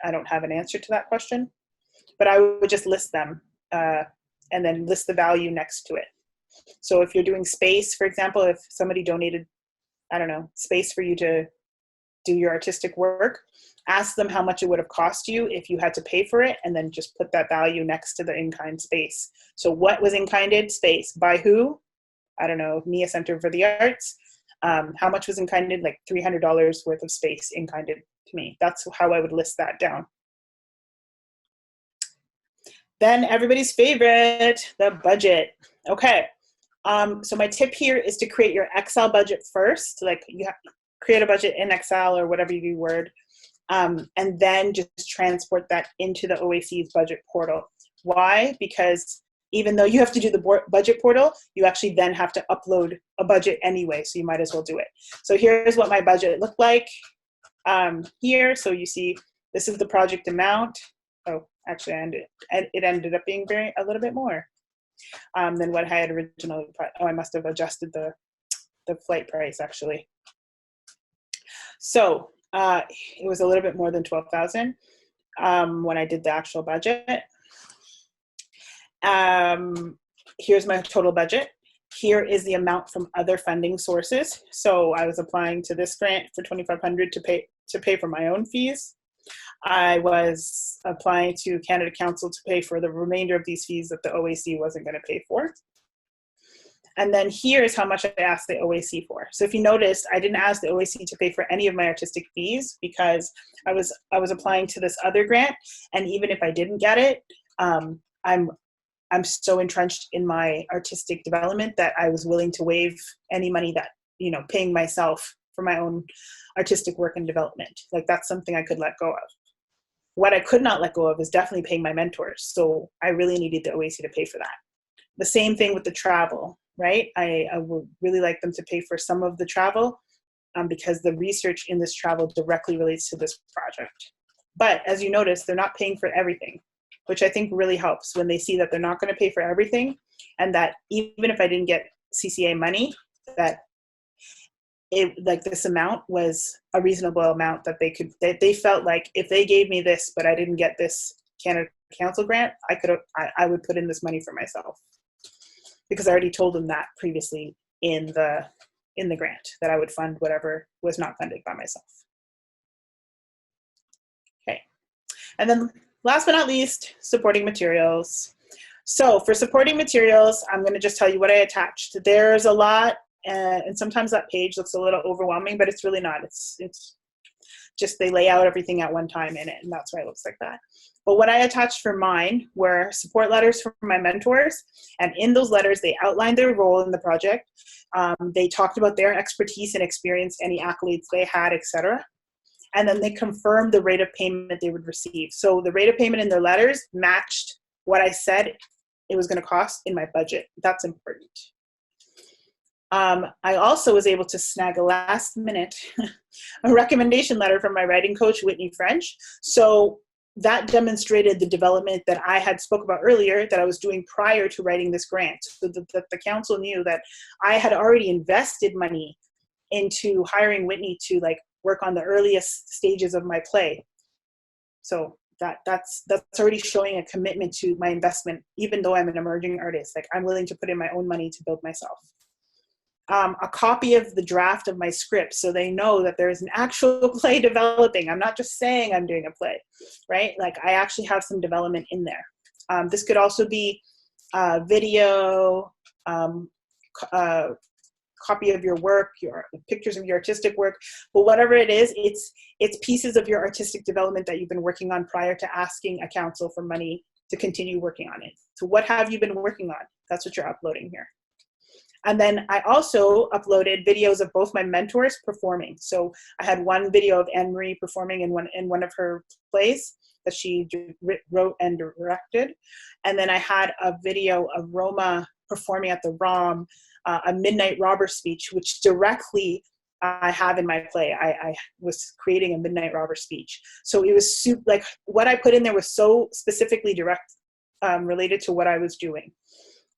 I don't have an answer to that question, but I would just list them and then list the value next to it. So if you're doing space, for example, if somebody donated, I don't know, space for you to do your artistic work, ask them how much it would have cost you if you had to pay for it, and then just put that value next to the in-kind space. So what was in-kinded? Space. By who? I don't know, NIA Center for the Arts. How much was in-kinded? Like $300 worth of space in-kinded to me. That's how I would list that down. Then everybody's favorite, the budget. Okay. So my tip here is to create your Excel budget first. Like you have to create a budget in Excel or whatever you do, Word. And then just transport that into the OAC's budget portal. Why? Because even though you have to do the budget portal, you actually then have to upload a budget anyway, so you might as well do it. So here's what my budget looked like here. So you see, this is the project amount. Oh, actually, it ended up being a little bit more than what I had originally put. Oh, I must have adjusted the flight price actually. So it was a little bit more than 12,000 when I did the actual budget. Here's my total budget. Here is the amount from other funding sources. So I was applying to this grant for $2,500 to pay for my own fees. I was applying to Canada Council to pay for the remainder of these fees that the OAC wasn't going to pay for. And then here's how much I asked the OAC for. So if you notice, I didn't ask the OAC to pay for any of my artistic fees because I was applying to this other grant, and even if I didn't get it, I'm so entrenched in my artistic development that I was willing to waive any money that, you know, paying myself for my own artistic work and development. Like that's something I could let go of. What I could not let go of is definitely paying my mentors. So I really needed the OAC to pay for that. The same thing with the travel, right? I would really like them to pay for some of the travel because the research in this travel directly relates to this project. But as you notice, they're not paying for everything, which I think really helps when they see that they're not going to pay for everything, and that even if I didn't get CCA money, that like this amount was a reasonable amount that they felt like if they gave me this, but I didn't get this Canada Council grant, I would put in this money for myself, because I already told them that previously in the grant that I would fund whatever was not funded by myself. Okay, and then last but not least, supporting materials. So for supporting materials, I'm going to just tell you what I attached. There's a lot, and sometimes that page looks a little overwhelming, but it's really not. It's just they lay out everything at one time in it, and that's why it looks like that. But what I attached for mine were support letters from my mentors, and in those letters, they outlined their role in the project. They talked about their expertise and experience, any accolades they had, etc. And then they confirmed the rate of payment they would receive. So the rate of payment in their letters matched what I said it was going to cost in my budget. That's important. I also was able to snag a last minute a recommendation letter from my writing coach, Whitney French. So that demonstrated the development that I had spoke about earlier that I was doing prior to writing this grant. So that the council knew that I had already invested money into hiring Whitney to like work on the earliest stages of my play. So that's already showing a commitment to my investment, even though I'm an emerging artist. Like, I'm willing to put in my own money to build myself. A copy of the draft of my script, so they know that there is an actual play developing. I'm not just saying I'm doing a play, right? Like, I actually have some development in there. This could also be video, copy of your work, your pictures of your artistic work, but whatever it is, it's pieces of your artistic development that you've been working on prior to asking a council for money to continue working on it. So what have you been working on? That's what you're uploading here. And then I also uploaded videos of both my mentors performing. So I had one video of Anne-Marie performing in one of her plays that she wrote and directed. And then I had a video of Roma performing at the ROM, a Midnight Robber speech, which directly I have in my play. I was creating a Midnight Robber speech. So it was like what I put in there was so specifically direct, related to what I was doing.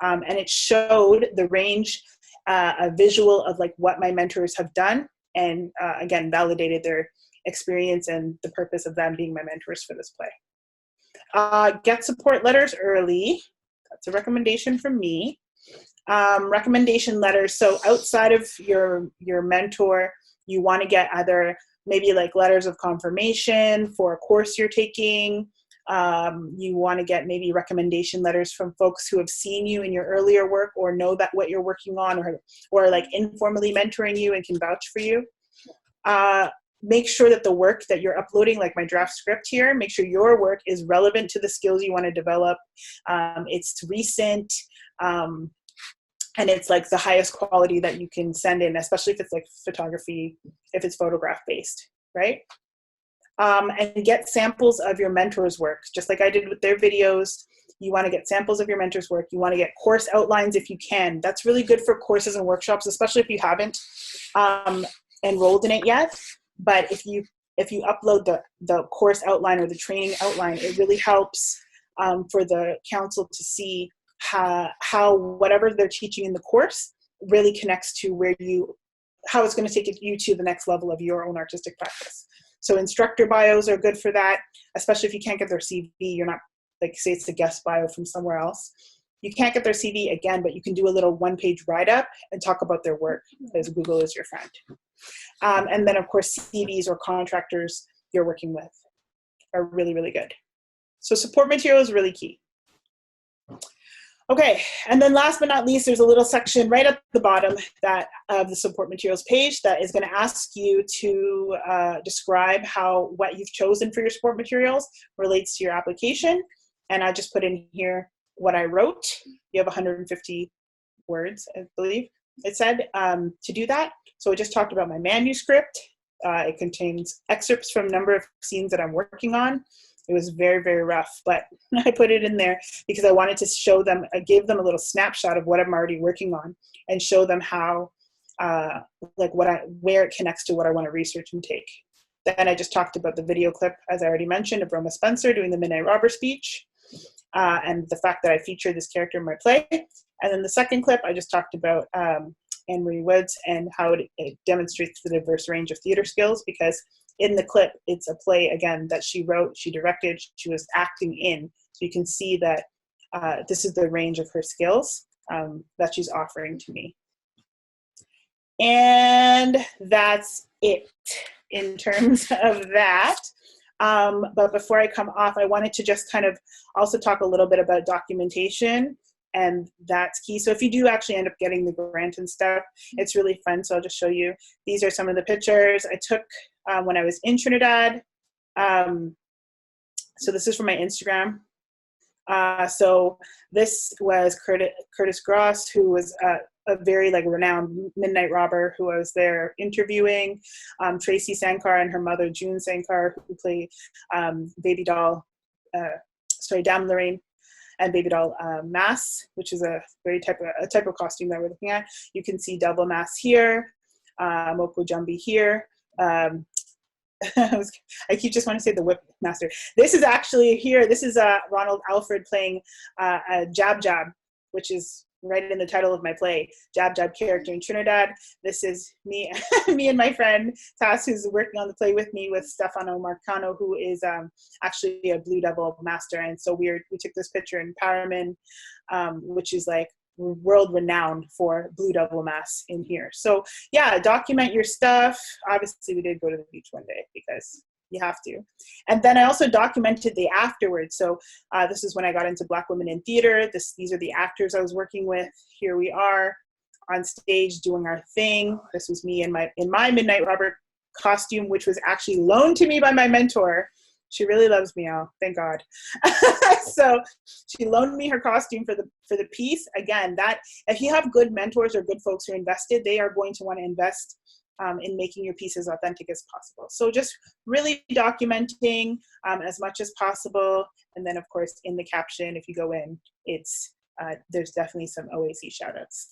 And it showed the range, a visual of like what my mentors have done, and again, validated their experience and the purpose of them being my mentors for this play. Get support letters early. That's a recommendation from me. Recommendation letters. So outside of your mentor, you want to get either maybe like letters of confirmation for a course you're taking. You want to get maybe recommendation letters from folks who have seen you in your earlier work or know that what you're working on, or like informally mentoring you and can vouch for you. Make sure that the work that you're uploading, like my draft script here, make sure your work is relevant to the skills you want to develop. It's recent, and it's like the highest quality that you can send in, especially if it's like photography, if it's photograph based, right? And get samples of your mentor's work, just like I did with their videos. You want to get samples of your mentor's work. You want to get course outlines if you can. That's really good for courses and workshops, especially if you haven't enrolled in it yet. But if you upload the course outline or the training outline, it really helps for the council to see how whatever they're teaching in the course really connects to how it's going to take you to the next level of your own artistic practice. So instructor bios are good for that, especially if you can't get their CV. You're not, like, say it's a guest bio from somewhere else. You can't get their CV again, but you can do a little one-page write-up and talk about their work, because Google is your friend. And then, of course, CVs or contractors you're working with are really, really good. So support material is really key. Okay, and then last but not least, there's a little section right at the bottom of the support materials page that is going to ask you to describe how what you've chosen for your support materials relates to your application. And I just put in here what I wrote. You have 150 words, I believe it said, to do that. So I just talked about my manuscript. It contains excerpts from a number of scenes that I'm working on. It was very, very rough, but I put it in there because I wanted to show them, I gave them a little snapshot of what I'm already working on and show them how, where it connects to what I want to research and take. Then I just talked about the video clip, as I already mentioned, of Roma Spencer doing the Midnight Robber speech, and the fact that I featured this character in my play. And then the second clip, I just talked about Anne-Marie Woods and how it demonstrates the diverse range of theater skills, because in the clip, it's a play, again, that she wrote, she directed, she was acting in. So you can see that this is the range of her skills that she's offering to me. And that's it in terms of that. But before I come off, I wanted to just kind of also talk a little bit about documentation, and that's key. So if you do actually end up getting the grant and stuff, it's really fun. So I'll just show you. These are some of the pictures I took when I was in Trinidad. So this is from my Instagram. So this was Curtis Gross, who was a very renowned midnight robber who I was there interviewing. Tracy Sankar and her mother, June Sankar, who play baby doll, Dame Lorraine. and baby doll masks, which is a type of costume that we're looking at. You can see double masks here, Moko Jumbi here. I keep just want to say the whip master. This is actually here. This is Ronald Alfred playing a Jab Jab, which is right in the title of my play, Jab Jab character in Trinidad. This is me, me and my friend Tass, who's working on the play with me, with Stefano Marcano, who is actually a Blue Devil master. And so we took this picture in Paramin, which is like world renowned for Blue Devil masks in here. So yeah, document your stuff. Obviously we did go to the beach one day because you have to. And then I also documented the afterwards. So this is when I got into Black women in theater. These are the actors I was working with. Here we are on stage doing our thing. This was me in my Midnight Robert costume, which was actually loaned to me by my mentor. She really loves me, oh, thank God. So she loaned me her costume for the piece. Again, that if you have good mentors or good folks who are invested, they are going to want to invest in making your piece as authentic as possible. So just really documenting as much as possible. And then of course, in the caption, if you go in, it's there's definitely some OAC shout outs.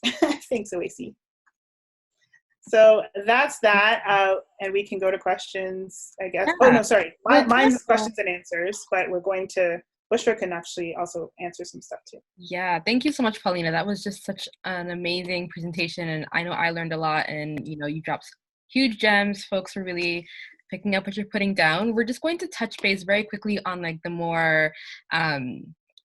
Thanks, OAC. So that's that, and we can go to questions, I guess. Yeah. Oh, no, sorry. Mine's questions and answers, but we're going to, Bushra can actually also answer some stuff too. Yeah, thank you so much, Paulina. That was just such an amazing presentation, and I know I learned a lot, and you dropped huge gems. Folks are really picking up what you're putting down. We're just going to touch base very quickly on like the more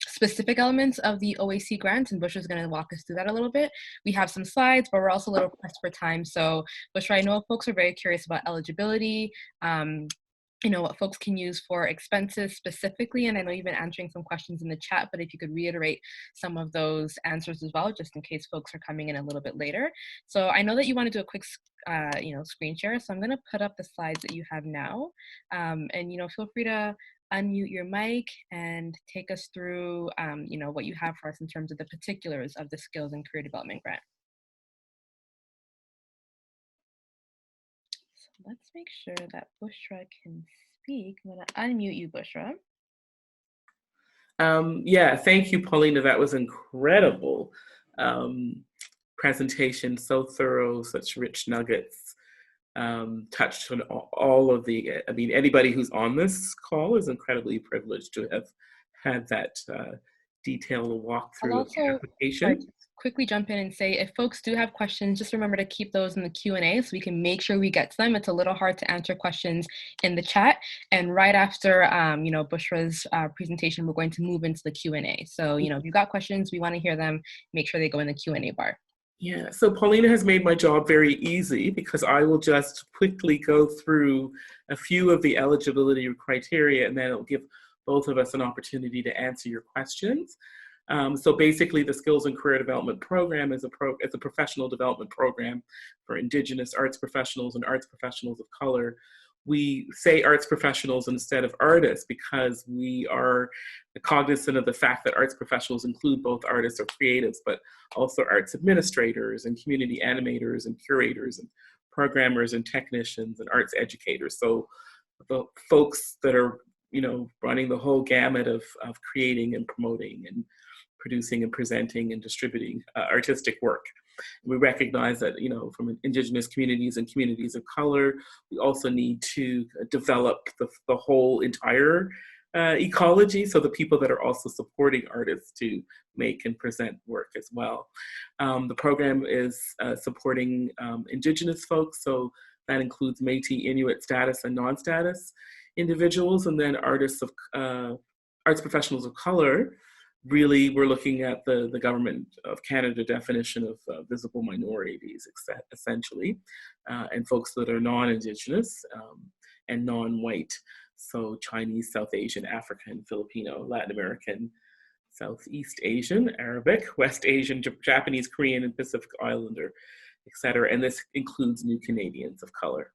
specific elements of the OAC grants, and Bushra is going to walk us through that a little bit. We have some slides, but we're also a little pressed for time. So Bushra, I know folks are very curious about eligibility, what folks can use for expenses specifically, and I know you've been answering some questions in the chat, but if you could reiterate some of those answers as well, just in case folks are coming in a little bit later. So I know that you want to do a quick screen share, so I'm going to put up the slides that you have now, and feel free to unmute your mic and take us through, what you have for us in terms of the particulars of the Skills and Career Development Grant. So let's make sure that Bushra can speak. I'm going to unmute you, Bushra. Yeah, thank you, Paulina. That was incredible presentation, so thorough, such rich nuggets. Touched on all of the, anybody who's on this call is incredibly privileged to have had that detailed walkthrough of the application. Quickly jump in and say, if folks do have questions, just remember to keep those in the Q&A so we can make sure we get to them. It's a little hard to answer questions in the chat. And right after, Bushra's presentation, we're going to move into the Q&A. So, if you've got questions, we want to hear them, make sure they go in the Q&A bar. Yeah, so Paulina has made my job very easy because I will just quickly go through a few of the eligibility criteria, and then it'll give both of us an opportunity to answer your questions. So basically, the Skills and Career Development Program is a professional development program for Indigenous arts professionals and arts professionals of color. We say arts professionals instead of artists because we are cognizant of the fact that arts professionals include both artists or creatives, but also arts administrators and community animators and curators and programmers and technicians and arts educators. So the folks that are, running the whole gamut of creating and promoting and producing and presenting and distributing artistic work. We recognize that, from Indigenous communities and communities of color, we also need to develop the whole entire ecology, so the people that are also supporting artists to make and present work as well. The program is supporting Indigenous folks, so that includes Métis, Inuit status and non-status individuals, and then artists of arts professionals of color. Really, we're looking at the Government of Canada definition of visible minorities, essentially, and folks that are non-Indigenous and non-white. So Chinese, South Asian, African, Filipino, Latin American, Southeast Asian, Arabic, West Asian, Japanese, Korean, and Pacific Islander, etc. And this includes new Canadians of color.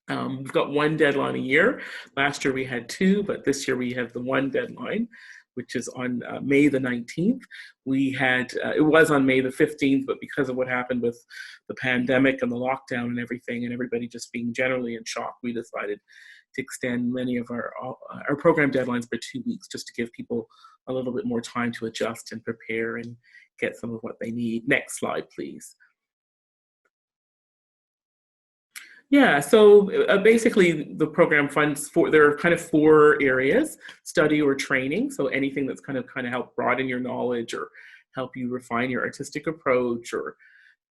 We've got one deadline a year. Last year we had two, but this year we have the one deadline, which is on May the 19th. We had, it was on May the 15th, but because of what happened with the pandemic and the lockdown and everything, and everybody just being generally in shock, we decided to extend many of our program deadlines by 2 weeks, just to give people a little bit more time to adjust and prepare and get some of what they need. Next slide, please. Yeah, so basically the program funds there are kind of 4 areas: study or training. So anything that's kind of help broaden your knowledge or help you refine your artistic approach or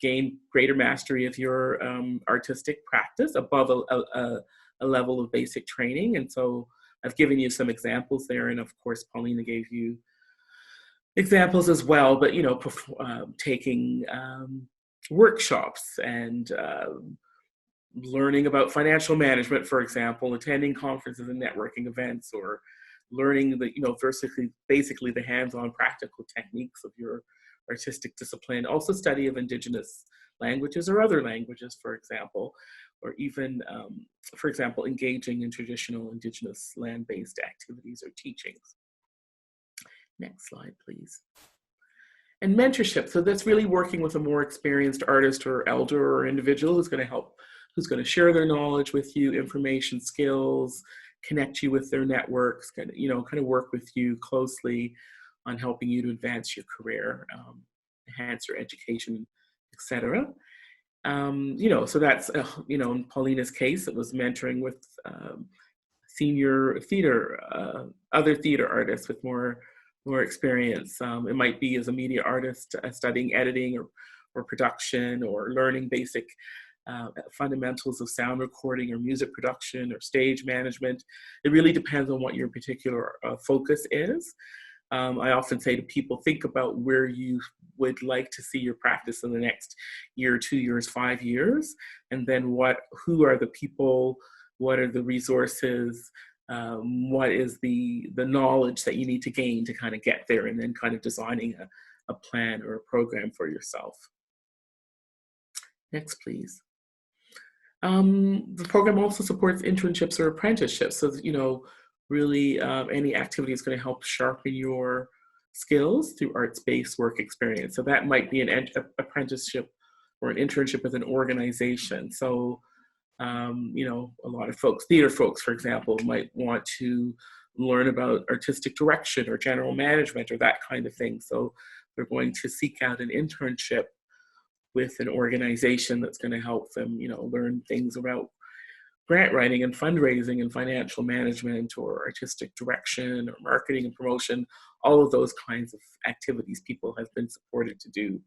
gain greater mastery of your artistic practice above a level of basic training. And so I've given you some examples there, and of course Paulina gave you examples as well, but you know, taking workshops and learning about financial management, for example, attending conferences and networking events, or learning the, you know, basically the hands-on practical techniques of your artistic discipline. Also study of Indigenous languages or other languages, for example, or even, for example, engaging in traditional Indigenous land-based activities or teachings. Next slide, please. And mentorship. So that's really working with a more experienced artist or elder or individual who's going to share their knowledge with you, information, skills, connect you with their networks, kind of work with you closely on helping you to advance your career, enhance your education, etc. So that's, in Paulina's case, it was mentoring with senior theater, other theater artists with more experience. It might be as a media artist studying editing or production, or learning basic fundamentals of sound recording or music production or stage management. It really depends on what your particular focus is. I often say to people, think about where you would like to see your practice in the next year, 2 years, 5 years, and then who are the people, what are the resources, what is the knowledge that you need to gain to kind of get there, and then kind of designing a plan or a program for yourself. Next, please. The program also supports internships or apprenticeships. So, really any activity is going to help sharpen your skills through arts-based work experience. So that might be an apprenticeship or an internship with an organization. So, a lot of folks, theater folks, for example, might want to learn about artistic direction or general management or that kind of thing. So they're going to seek out an internship with an organization that's going to help them, learn things about grant writing and fundraising and financial management or artistic direction or marketing and promotion, all of those kinds of activities people have been supported to do.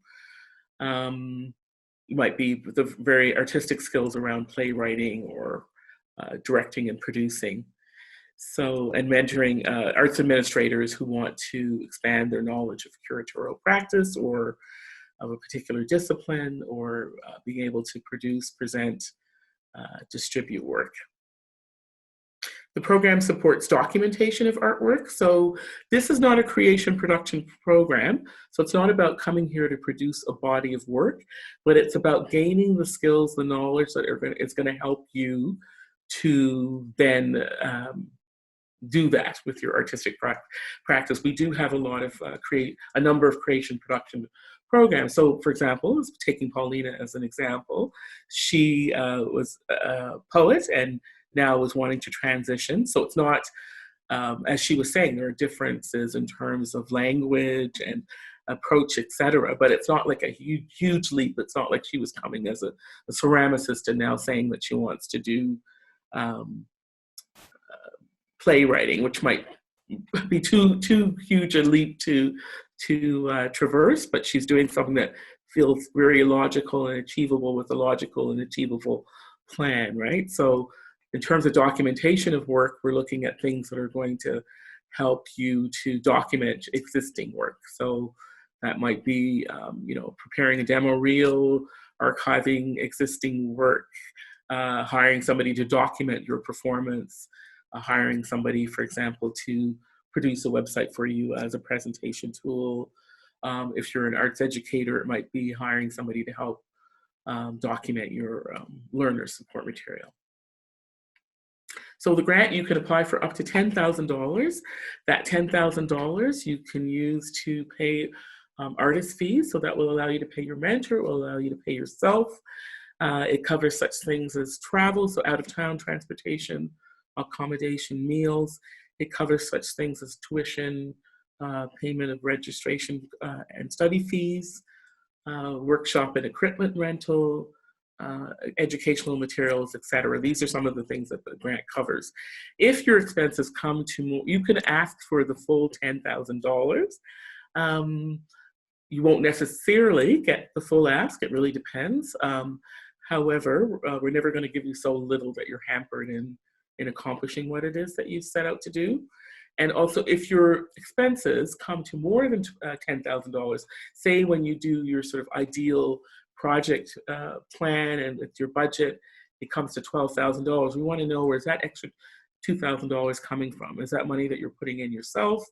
You might be with the very artistic skills around playwriting or directing and producing. So, and mentoring arts administrators who want to expand their knowledge of curatorial practice or of a particular discipline, or being able to produce, present, distribute work. The program supports documentation of artwork. So this is not a creation production program. So it's not about coming here to produce a body of work, but it's about gaining the skills, the knowledge that it's going to help you to then do that with your artistic practice. We do have a lot of a number of creation production programs. So, for example, taking Paulina as an example, she was a poet and now is wanting to transition. So it's not, as she was saying, there are differences in terms of language and approach, etc. But it's not like a huge leap. It's not like she was coming as a ceramicist and now saying that she wants to do playwriting, which might be too huge a leap to traverse, but she's doing something that feels very logical and achievable with a logical and achievable plan, right? So in terms of documentation of work, we're looking at things that are going to help you to document existing work. So that might be, preparing a demo reel, archiving existing work, hiring somebody to document your performance, hiring somebody, for example, to produce a website for you as a presentation tool. If you're an arts educator, it might be hiring somebody to help document your learner support material. So the grant, you can apply for up to $10,000. That $10,000 you can use to pay artist fees. So that will allow you to pay your mentor, it will allow you to pay yourself. It covers such things as travel, so out of town transportation, accommodation, meals. It covers such things as tuition, payment of registration and study fees, workshop and equipment rental, educational materials, etc. These are some of the things that the grant covers. If your expenses come to more, you can ask for the full $10,000. You won't necessarily get the full ask, it really depends. However, we're never going to give you so little that you're hampered in accomplishing what it is that you set out to do. And also, if your expenses come to more than $10,000, say when you do your sort of ideal project plan and with your budget, it comes to $12,000, we want to know, where's that extra $2,000 coming from? Is that money that you're putting in yourself?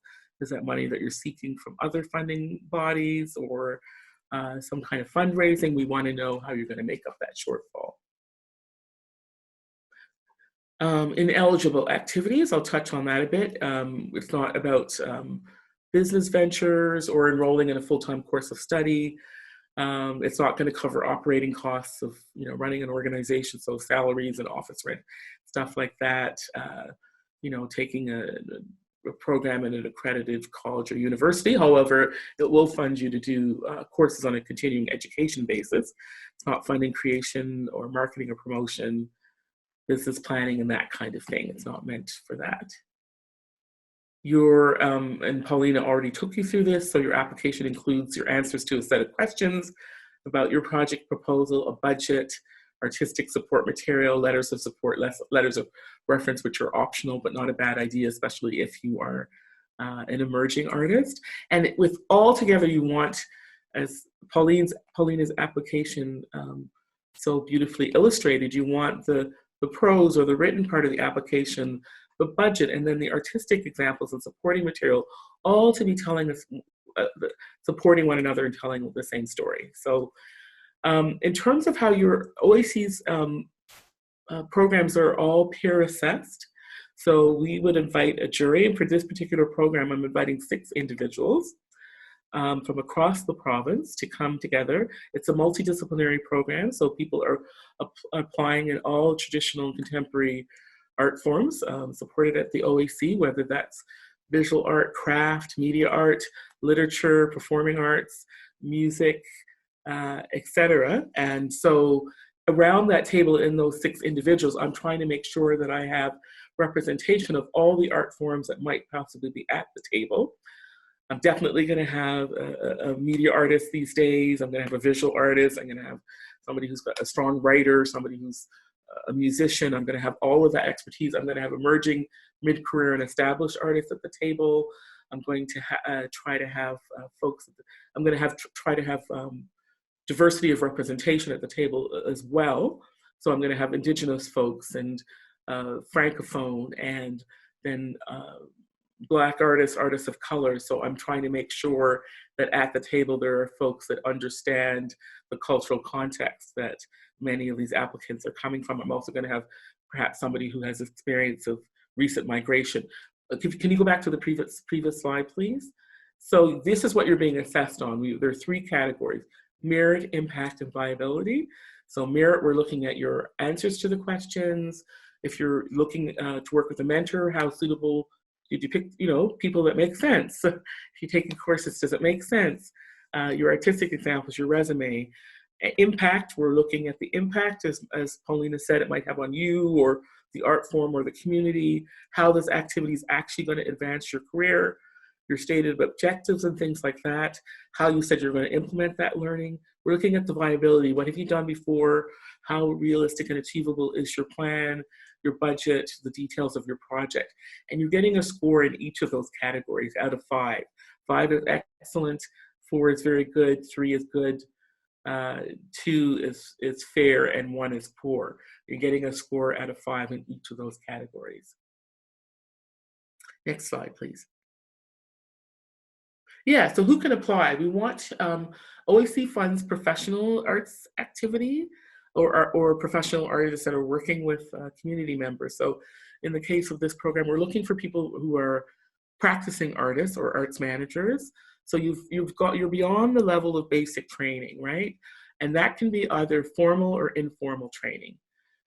Is that money that you're seeking from other funding bodies or some kind of fundraising? We want to know how you're going to make up that shortfall. Ineligible activities, I'll touch on that a bit. It's not about business ventures or enrolling in a full-time course of study. It's not going to cover operating costs of running an organization, so salaries and office rent, stuff like that. Taking a program in an accredited college or university. However, it will fund you to do courses on a continuing education basis. It's not funding creation or marketing or promotion, business planning, and that kind of thing. It's not meant for that. And Paulina already took you through this, so your application includes your answers to a set of questions about your project proposal, a budget, artistic support material, letters of support, letters of reference, which are optional, but not a bad idea, especially if you are an emerging artist. And with all together, you want, as Paulina's application so beautifully illustrated, you want the prose or the written part of the application, the budget, and then the artistic examples and supporting material, all to be telling us, supporting one another and telling the same story. So in terms of how your OAC's programs are all peer assessed, so we would invite a jury, and for this particular program, I'm inviting 6 individuals from across the province to come together. It's a multidisciplinary program, so people are applying in all traditional and contemporary art forms supported at the OAC, whether that's visual art, craft, media art, literature, performing arts, music, etc. And so around that table, in those 6 individuals, I'm trying to make sure that I have representation of all the art forms that might possibly be at the table. I'm definitely going to have a media artist these days. I'm going to have a visual artist. I'm going to have somebody who's got a strong writer, somebody who's a musician. I'm going to have all of that expertise. I'm going to have emerging, mid-career, and established artists at the table. I'm going to try to have folks. I'm going to try to have diversity of representation at the table as well. So I'm going to have Indigenous folks and Francophone, and then Black artists, artists of color. So I'm trying to make sure that at the table there are folks that understand the cultural context that many of these applicants are coming from. I'm also going to have perhaps somebody who has experience of recent migration. Can you go back to the previous slide, please? So this is what you're being assessed on. There are 3 categories: merit, impact, and viability. So merit, we're looking at your answers to the questions. If you're looking to work with a mentor, how suitable did you pick, people that make sense? If you're taking courses, does it make sense? Your artistic examples, your resume. Impact, we're looking at the impact, as Paulina said, it might have on you or the art form or the community, how this activity is actually going to advance your career, your stated objectives and things like that, how you said you're going to implement that learning. We're looking at the viability. What have you done before? How realistic and achievable is your plan, your budget, the details of your project? And you're getting a score in each of those categories out of 5. 5 is excellent, 4 is very good, 3 is good, 2 is fair, and 1 is poor. You're getting a score out of 5 in each of those categories. Next slide, please. Yeah, so who can apply? We want, OAC funds professional arts activity or professional artists that are working with community members. So in the case of this program, we're looking for people who are practicing artists or arts managers. So you're beyond the level of basic training, right? And that can be either formal or informal training.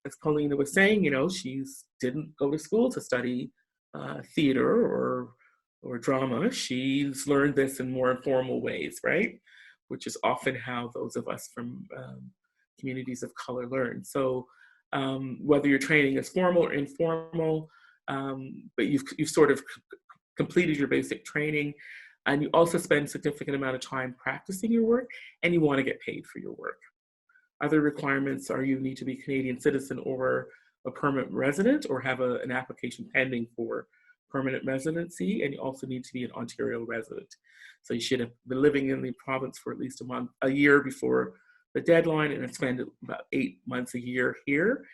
as Paulina was saying, you know, she didn't go to school to study theater or drama. She's learned this in more informal ways, right? Which is often how those of us from communities of color learn. So whether your training is formal or informal, but you've sort of completed your basic training, and you also spend a significant amount of time practicing your work, and you want to get paid for your work. Other requirements are you need to be a Canadian citizen or a permanent resident, or have an application pending for permanent residency, and you also need to be an Ontario resident. So you should have been living in the province for at least a year before the deadline, and have spent about 8 months a year here.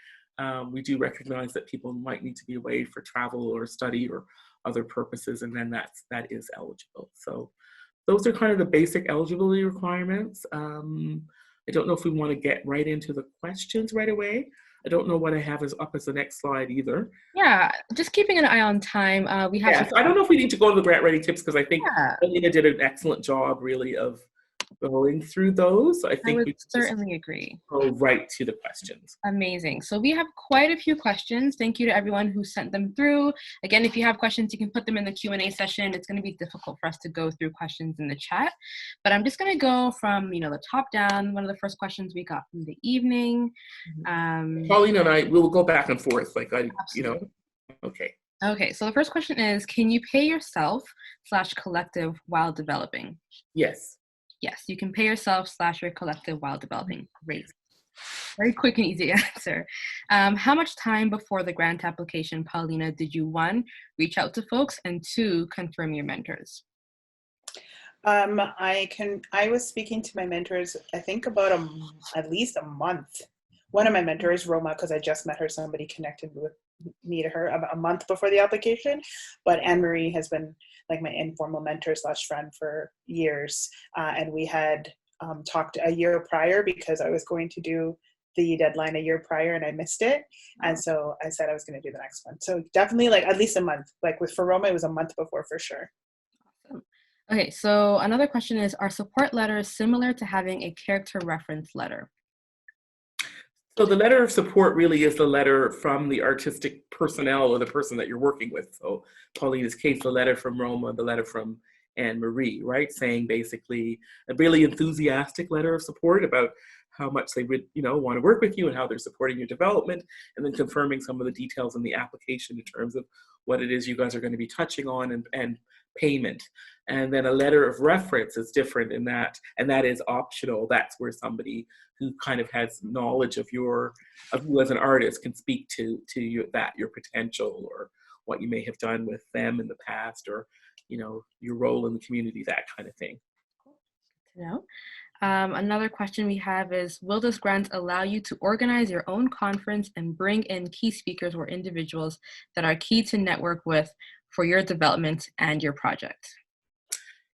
We do recognize that people might need to be away for travel or study or other purposes, and then that is eligible. So those are kind of the basic eligibility requirements. I don't know if we want to get right into the questions right away. I don't know what I have up as the next slide either. Yeah, just keeping an eye on time. We have. Yes, I don't know if we need to go to the grant writing tips, because I think Paulina did an excellent job really of going through those. I think we certainly agree. Go right to the questions. Amazing. So we have quite a few questions. Thank you to everyone who sent them through. Again, if you have questions, you can put them in the Q&A session. It's going to be difficult for us to go through questions in the chat, but I'm just going to go from the top down. One of the first questions we got from the evening. Paulina and I will go back and forth, Okay. Okay, so the first question is, can you pay yourself/collective while developing? Yes. Yes, you can pay yourself/your collective while developing. Great. Very quick and easy answer. How much time before the grant application, Paulina, did you, 1, reach out to folks, and 2, confirm your mentors? I was speaking to my mentors, I think about at least a month. One of my mentors, Roma, because I just met her, somebody connected with me to her about a month before the application. But Anne-Marie has been like my informal mentor/friend for years. And we had talked a year prior, because I was going to do the deadline a year prior and I missed it. And so I said I was going to do the next one. So definitely like at least a month. Like for Roma, it was a month before for sure. Awesome. Okay, so another question is, are support letters similar to having a character reference letter? So the letter of support really is the letter from the artistic personnel or the person that you're working with. So Paulina's case, the letter from Roma, the letter from Anne-Marie, right? Saying basically a really enthusiastic letter of support about how much they would, want to work with you and how they're supporting your development, and then confirming some of the details in the application in terms of what it is you guys are going to be touching on and payment. And then a letter of reference is different in that, and that is optional. That's where somebody who kind of has knowledge of you as an artist can speak to your potential, or what you may have done with them in the past, or your role in the community, that kind of thing. Good to know. Another question we have is, will this grant allow you to organize your own conference and bring in key speakers or individuals that are key to network with for your development and your project?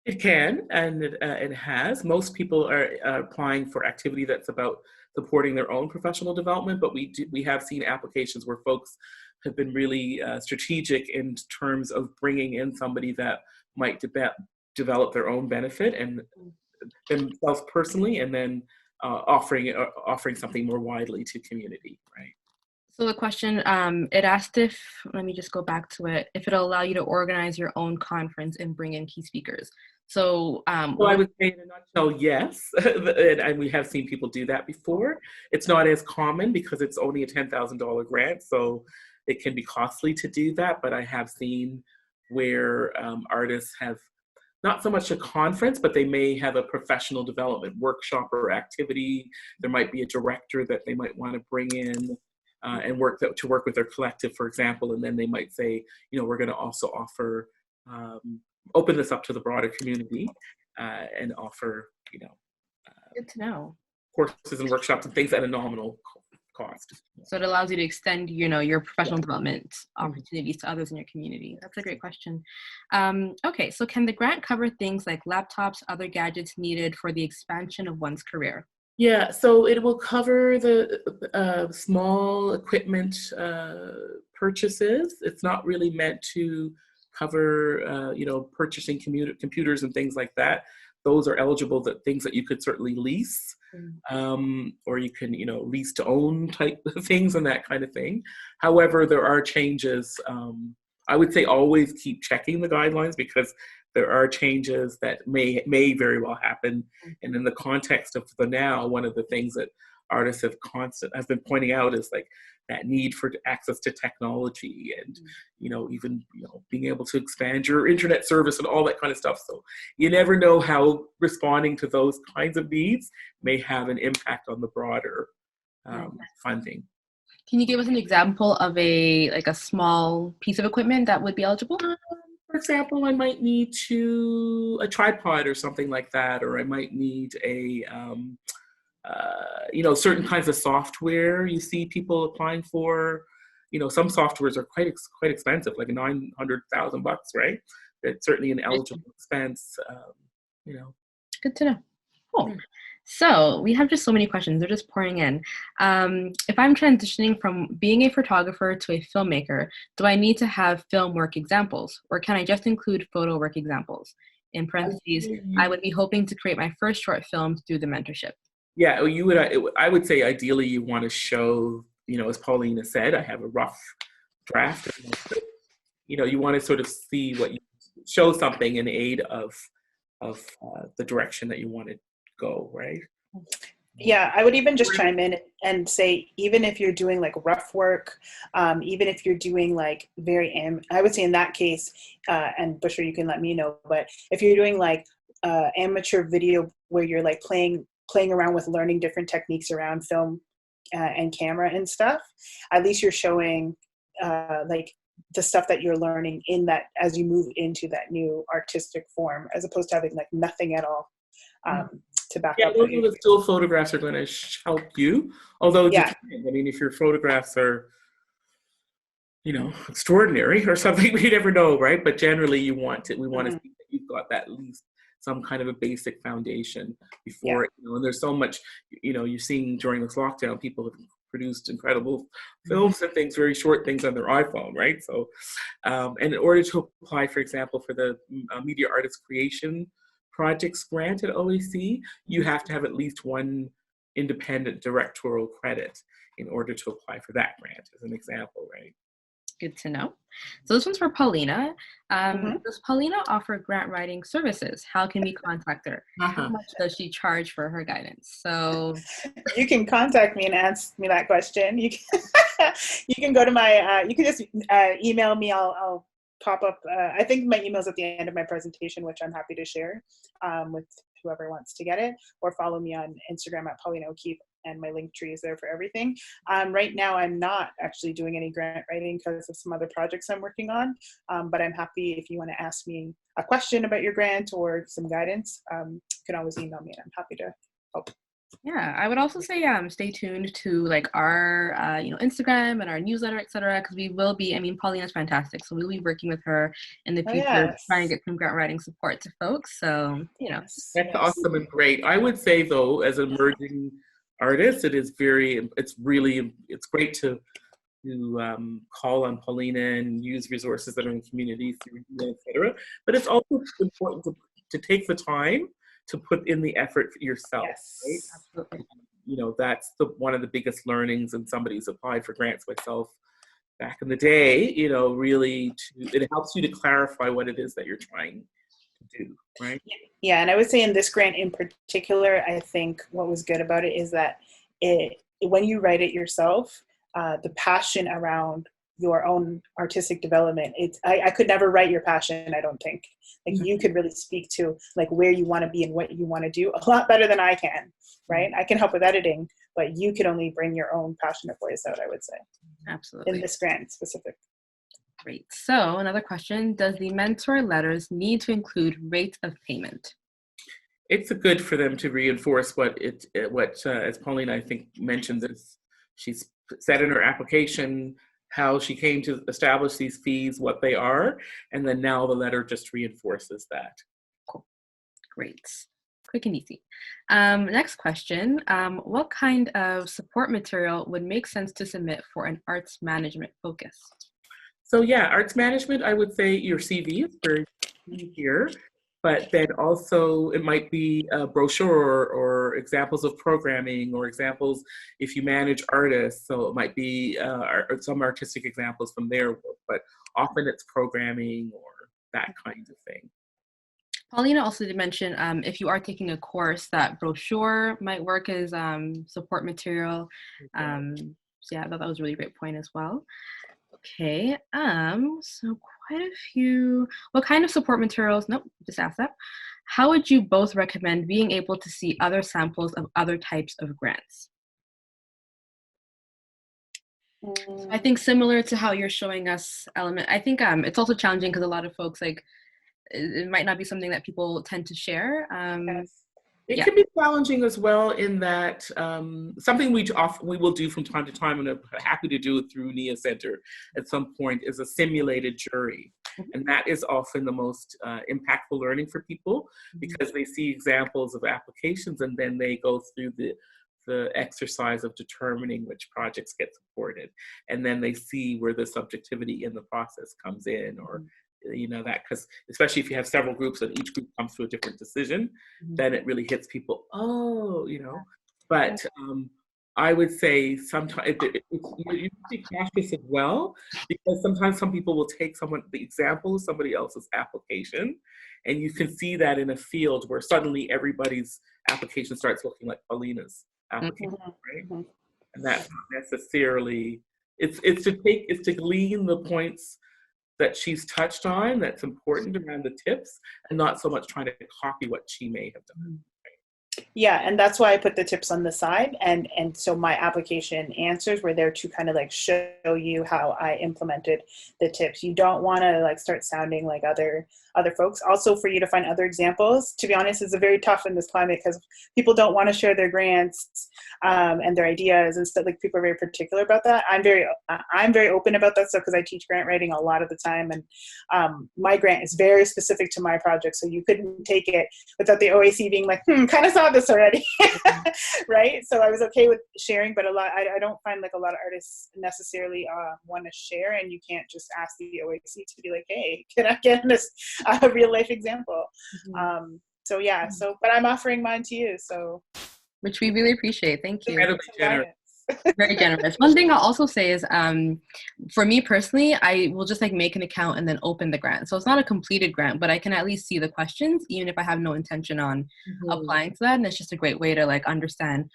It can, and it has. Most people are applying for activity that's about supporting their own professional development, but we have seen applications where folks have been really strategic in terms of bringing in somebody that might develop their own benefit and themselves personally, and then offering something more widely to community, right? So the question, it asked let me just go back to it, if it'll allow you to organize your own conference and bring in key speakers. So, well, I would say in a nutshell, yes. And we have seen people do that before. It's not as common because it's only a $10,000 grant, so it can be costly to do that. But I have seen where artists have not so much a conference, but they may have a professional development workshop or activity. There might be a director that they might want to bring in and work with their collective, for example, and then they might say, we're going to also offer, open this up to the broader community and offer, good to know, courses and workshops and things at a nominal cost. So it allows you to extend, your professional development opportunities to others in your community. That's a great question. Okay, so can the grant cover things like laptops, other gadgets needed for the expansion of one's career? Yeah, so it will cover the small equipment purchases. It's not really meant to cover, purchasing computers and things like that. those are eligible, that things that you could certainly lease, or you can, lease to own type of things and that kind of thing. However, there are changes. I would say always keep checking the guidelines, because there are changes that may very well happen. And in the context of the now, one of the things that artists have been pointing out is like that need for access to technology, and even being able to expand your internet service and all that kind of stuff. So you never know how responding to those kinds of needs may have an impact on the broader funding. Can you give us an example of a small piece of equipment that would be eligible? For example, I might need a tripod or something like that, or I might need a certain kinds of software you see people applying for. Some softwares are quite expensive, like $900,000, right? That's certainly an eligible expense. Good to know. Cool. So we have just so many questions. They're just pouring in. If I'm transitioning from being a photographer to a filmmaker, do I need to have film work examples, or can I just include photo work examples? In parentheses, I would be hoping to create my first short film through the mentorship. Yeah, I would say ideally you want to show, as Paulina said, I have a rough draft. You want to sort of see show something in aid of the direction that you want to go, right? Yeah, I would even just chime in and say, even if you're doing like rough work, even if you're doing like I would say in that case, and Bushra, you can let me know, but if you're doing like amateur video where you're like playing around with learning different techniques around film and camera and stuff, at least you're showing like the stuff that you're learning in that as you move into that new artistic form, as opposed to having like nothing at all to back up. Those are the still photographs are going to help you. Although, if your photographs are, extraordinary or something, we never know, right? But generally, we want to see that you've got that at least some kind of a basic foundation before, and there's so much, you're seeing during this lockdown, people have produced incredible films and things, very short things on their iPhone, right? So, and in order to apply, for example, for the Media Artist Creation Projects grant at OAC, you have to have at least one independent directorial credit in order to apply for that grant, as an example, right? Good to know. So this one's for Paulina. Does Paulina offer grant writing services? How can we contact her? How much does she charge for her guidance? So you can contact me and ask me that question. You can go to my, you can just email me. I'll pop up. I think my email's at the end of my presentation, which I'm happy to share with whoever wants to get it, or follow me on Instagram at Paulina O'Kieffe, and my link tree is there for everything. Right now, I'm not actually doing any grant writing because of some other projects I'm working on, but I'm happy if you want to ask me a question about your grant or some guidance, you can always email me and I'm happy to help. Yeah, I would also say stay tuned to like our Instagram and our newsletter, etc., because we will be, Paulina's fantastic, so we'll be working with her in the future trying to get some grant writing support to folks. So that's awesome and great. I would say though, as an emerging artist, it's great to call on Paulina and use resources that are in communities, etc. But it's also important to take the time to put in the effort for yourself, right? Absolutely. That's one of the biggest learnings, and somebody who's applied for grants myself back in the day, really it helps you to clarify what it is that you're trying to do, right? Yeah, and I would say in this grant in particular, I think what was good about it is that when you write it yourself, the passion around your own artistic development, I could never write your passion, I don't think. Like you could really speak to like where you want to be and what you want to do a lot better than I can, right? I can help with editing, but you could only bring your own passionate voice out, I would say. Absolutely. In this grant specific. Great. So another question, does the mentor letters need to include rate of payment? It's good for them to reinforce what as Paulina, I think, mentioned, this she's said in her application how she came to establish these fees, what they are, and then now the letter just reinforces that. Cool. Great. Quick and easy. Next question, what kind of support material would make sense to submit for an arts management focus? So arts management, I would say your CV is very key here. but then also it might be a brochure or examples of programming or examples if you manage artists. So it might be some artistic examples from their work, but often it's programming or that kind of thing. Paulina also did mention if you are taking a course, that brochure might work as support material. So yeah, I thought that was a really great point as well. Okay, so quite a few. What kind of support materials? Nope, just asked that. How would you both recommend being able to see other samples of other types of grants? So I think similar to how you're showing us element, I think it's also challenging because a lot of folks, like, it might not be something that people tend to share. Yes. It can be challenging as well in that something we will do from time to time, and I'm happy to do it through NIA Center at some point, is a simulated jury. And that is often the most impactful learning for people because they see examples of applications and then they go through the exercise of determining which projects get supported. And then they see where the subjectivity in the process comes in, or you know, that, because especially if you have several groups and each group comes to a different decision, then it really hits people, oh, you know. But I would say sometimes you be cautious as well, because sometimes some people will take the example of somebody else's application, and you can see that in a field where suddenly everybody's application starts looking like Paulina's application, right? And that's not necessarily, it's to glean the points that she's touched on that's important around the tips, and not so much trying to copy what she may have done. Yeah, and that's why I put the tips on the side, and so my application answers were there to kind of like show you how I implemented the tips. You don't want to like start sounding like other folks. Also, for you to find other examples, to be honest, is very tough in this climate because people don't want to share their grants and their ideas and stuff. Like, people are very particular about that. I'm very open about that stuff because I teach grant writing a lot of the time, and my grant is very specific to my project, so you couldn't take it without the OAC being like, kind of saw this already. Right? So I was okay with sharing, but I don't find like a lot of artists necessarily want to share, and you can't just ask the OAC to be like, hey, can I get this real life example? So yeah, but I'm offering mine to you, so. Which we really appreciate. Thank you. Incredibly generous. Very generous. One thing I'll also say is, for me personally, I will just like make an account and then open the grant. So it's not a completed grant, but I can at least see the questions, even if I have no intention on applying to that. And it's just a great way to like understand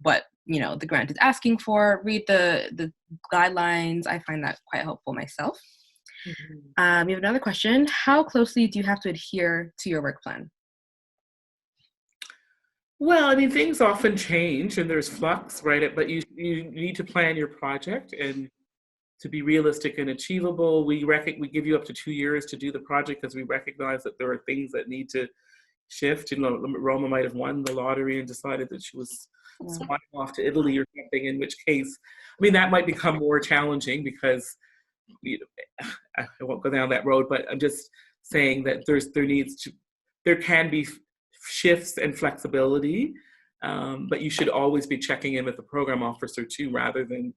what, you know, the grant is asking for, read the guidelines. I find that quite helpful myself. We have another question. How closely do you have to adhere to your work plan? Well, I mean, things often change and there's flux, right? But you need to plan your project, and to be realistic and achievable, we give you up to 2 years to do the project because we recognize that there are things that need to shift. You know, Roma might have won the lottery and decided that she was flying off to Italy or something, in which case, I mean, that might become more challenging because, you know, I won't go down that road, but I'm just saying that there can be shifts and flexibility, but you should always be checking in with the program officer too, rather than,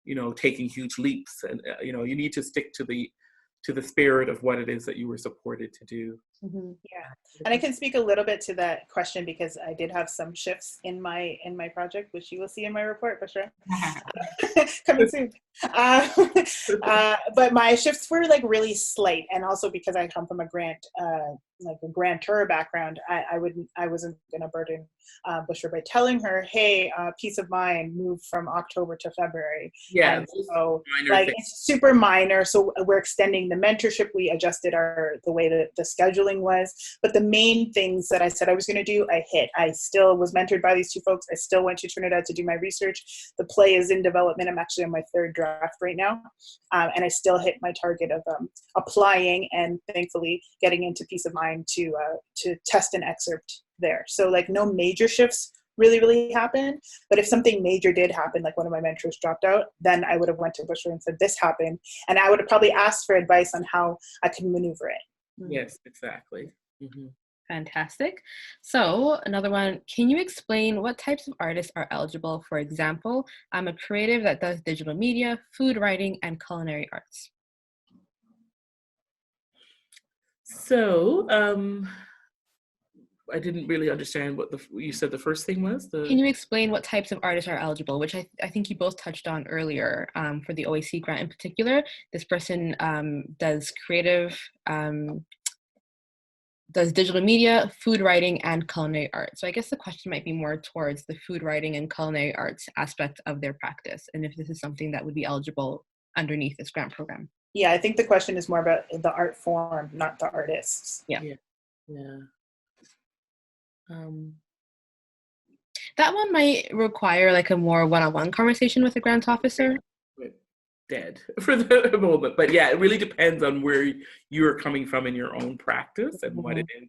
you know, taking huge leaps. And you know, you need to stick to the spirit of what it is that you were supported to do. Yeah, and I can speak a little bit to that question because I did have some shifts in my project, which you will see in my report, Bushra. Coming soon. But my shifts were like really slight, and also because I come from a grantor background, I wasn't going to burden Bushra by telling her, hey, peace of mind moved from October to February. Yeah, so like it's super minor. So we're extending the mentorship. We adjusted the way that the scheduling was, but the main things that I said I was going to do, I hit. I still was mentored by these two folks. I still went to Trinidad to do my research. The play is in development. I'm actually on my 3rd draft right now, and I still hit my target of applying and thankfully getting into Peace of Mind to test an excerpt there. So like no major shifts really happened, but if something major did happen, like one of my mentors dropped out, then I would have went to Bushra and said this happened, and I would have probably asked for advice on how I could maneuver it. Yes, exactly. Fantastic. So another one, can you explain what types of artists are eligible? For example, I'm a creative that does digital media, food writing, and culinary arts. So I didn't really understand what you said the first thing was. Can you explain what types of artists are eligible, which I think you both touched on earlier for the OAC grant in particular. This person does creative, does digital media, food writing, and culinary art. So I guess the question might be more towards the food writing and culinary arts aspect of their practice, and if this is something that would be eligible underneath this grant program. Yeah, I think the question is more about the art form, not the artists. Yeah. That one might require like a more one-on-one conversation with a grant officer. Dead for the moment, but yeah, it really depends on where you're coming from in your own practice and what it is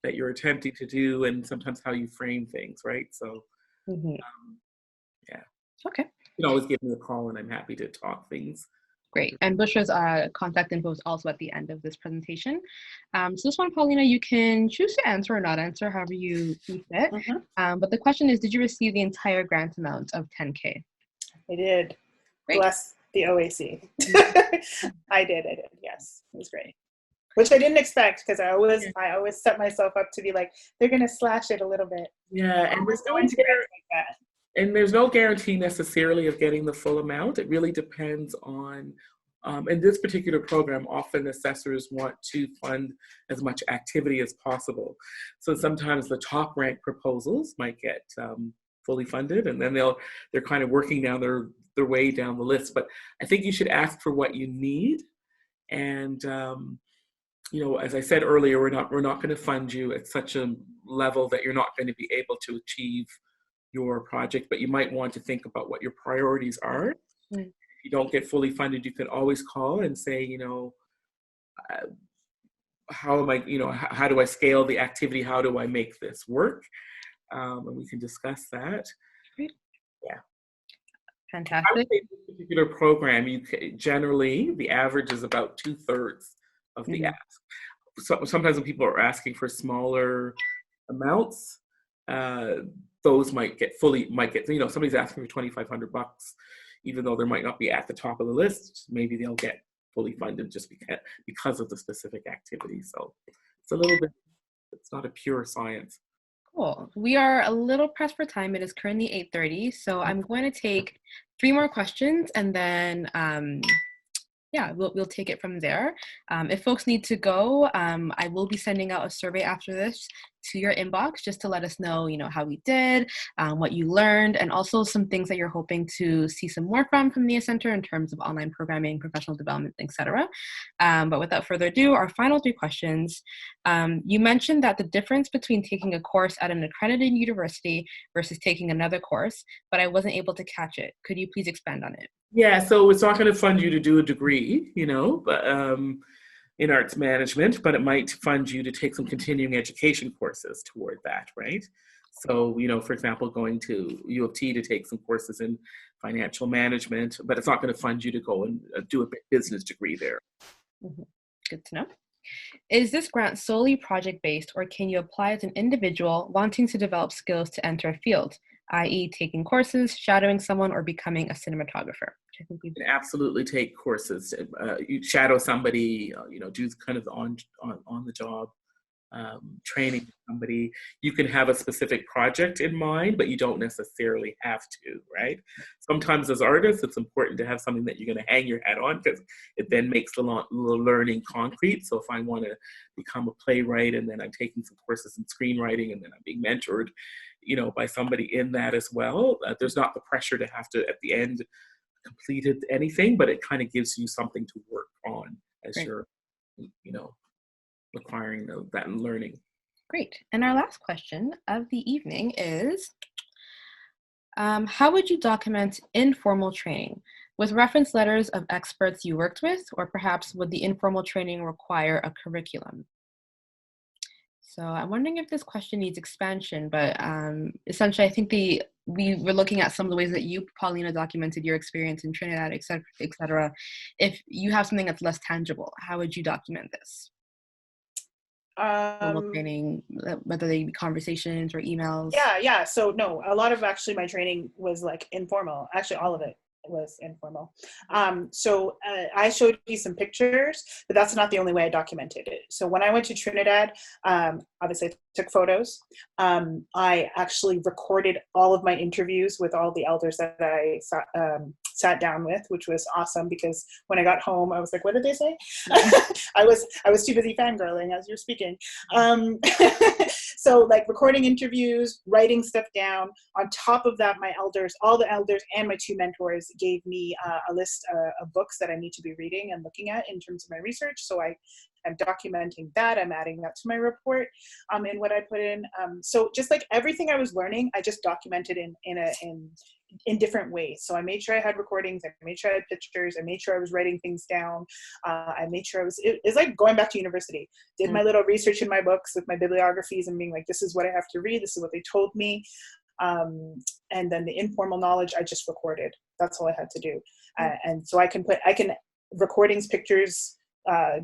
that you're attempting to do, and sometimes how you frame things, right? So, yeah. Okay. You can always give me a call, and I'm happy to talk things. Great. And Bushra's contact info is also at the end of this presentation. So this one, Paulina, you can choose to answer or not answer, however you see fit. But the question is, did you receive the entire grant amount of $10K? I did. Great. Bless the OAC. I did, yes. It was great. Which I didn't expect, because I always set myself up to be like, they're going to slash it a little bit. Yeah, and there's no guarantee necessarily of getting the full amount. It really depends on, in this particular program, often assessors want to fund as much activity as possible. So sometimes the top ranked proposals might get fully funded, and then they're kind of working down their way down the list. But I think you should ask for what you need. And, you know, as I said earlier, we're not going to fund you at such a level that you're not going to be able to achieve your project, but you might want to think about what your priorities are. If you don't get fully funded, you can always call and say, you know, how am I, you know, how do I scale the activity? How do I make this work? And we can discuss that. Great. Yeah. Fantastic. I would say this particular program, generally, the average is about 2/3 of the ask. So sometimes when people are asking for smaller amounts, those might get, you know, somebody's asking for $2,500, even though they might not be at the top of the list, maybe they'll get fully funded just because of the specific activity. So it's a little bit, it's not a pure science. Cool. We are a little pressed for time. It is currently 8:30, so I'm going to take 3 more questions, and then yeah, we'll take it from there. If folks need to go, I will be sending out a survey after this to your inbox just to let us know, you know, how we did, what you learned, and also some things that you're hoping to see some more from NIA Center in terms of online programming, professional development, etc. But without further ado, our final 3 questions. You mentioned that the difference between taking a course at an accredited university versus taking another course, but I wasn't able to catch it. Could you please expand on it? Yeah, so it's not going to fund you to do a degree, you know, but in arts management, but it might fund you to take some continuing education courses toward that, right? So, you know, for example, going to U of T to take some courses in financial management, but it's not going to fund you to go and do a business degree there. Good to know. Is this grant solely project-based, or can you apply as an individual wanting to develop skills to enter a field, i.e. taking courses, shadowing someone, or becoming a cinematographer? I think we can absolutely take courses. You shadow somebody, you know, do kind of on the job training somebody. You can have a specific project in mind, but you don't necessarily have to, right? Sometimes as artists, it's important to have something that you're going to hang your hat on, because it then makes the learning concrete. So if I want to become a playwright, and then I'm taking some courses in screenwriting, and then I'm being mentored, you know, by somebody in that as well, there's not the pressure to have to, at the end, completed anything, but it kind of gives you something to work on as you're, you know, acquiring that and learning. Great. And our last question of the evening is, how would you document informal training? With reference letters of experts you worked with, or perhaps would the informal training require a curriculum? So I'm wondering if this question needs expansion, but essentially I think we were looking at some of the ways that you, Paulina, documented your experience in Trinidad, et cetera. If you have something that's less tangible, how would you document this? Training, whether they be conversations or emails? Yeah. So no, a lot of actually my training was like informal. Actually, all of it. was informal. I showed you some pictures, but that's not the only way I documented it. So when I went to Trinidad, obviously I took photos. I actually recorded all of my interviews with all the elders that I sat down with, which was awesome, because when I got home, I was like, what did they say? I was too busy fangirling as you're speaking. So like recording interviews, writing stuff down. On top of that, my elders, all the elders and my two mentors gave me a list of books that I need to be reading and looking at in terms of my research. So I'm documenting that. I'm adding that to my report in what I put in. So just like everything I was learning, I just documented in different ways. So I made sure I had recordings, I made sure I had pictures, I made sure I was writing things down. I made sure it's like going back to university. Did my little research in my books with my bibliographies and being like, this is what I have to read, this is what they told me. And then the informal knowledge, I just recorded. That's all I had to do. And so I can recordings, pictures,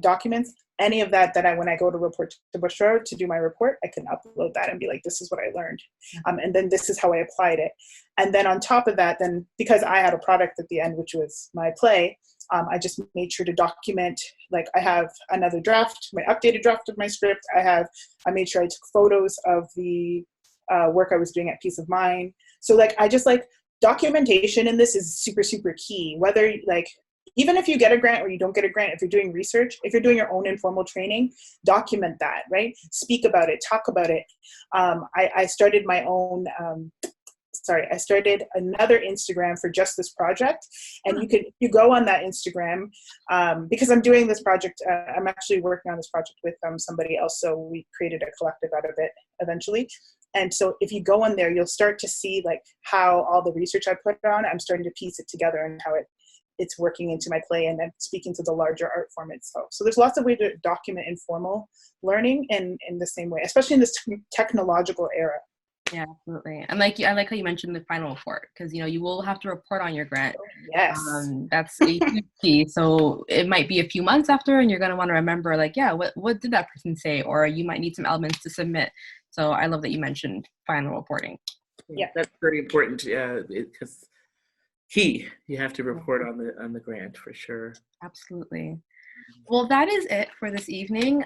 documents, any of that when I go to report to Bushra to do my report, I can upload that and be like, this is what I learned. And then this is how I applied it. And then on top of that, then because I had a product at the end, which was my play, I just made sure to document, like I have another draft, my updated draft of my script. I made sure I took photos of the work I was doing at Peace of Mind. So like, I just like documentation in this is super, super key. Whether like, even if you get a grant or you don't get a grant, if you're doing research, if you're doing your own informal training, document that, right? Speak about it, talk about it. I started my own, I started another Instagram for just this project. And you go on that Instagram, because I'm doing this project, I'm actually working on this project with somebody else. So we created a collective out of it eventually. And so if you go on there, you'll start to see like how all the research I put on, I'm starting to piece it together and how it's working into my play and then speaking to the larger art form itself. So there's lots of ways to document informal learning in the same way, especially in this technological era. Yeah, absolutely. And I like how you mentioned the final report, because you will have to report on your grant. Yes. That's a huge key. So it might be a few months after, and you're going to want to remember, like, yeah, what did that person say? Or you might need some elements to submit. So I love that you mentioned final reporting. Yeah, that's very important because you have to report on the grant for sure. Absolutely. Well, that is it for this evening.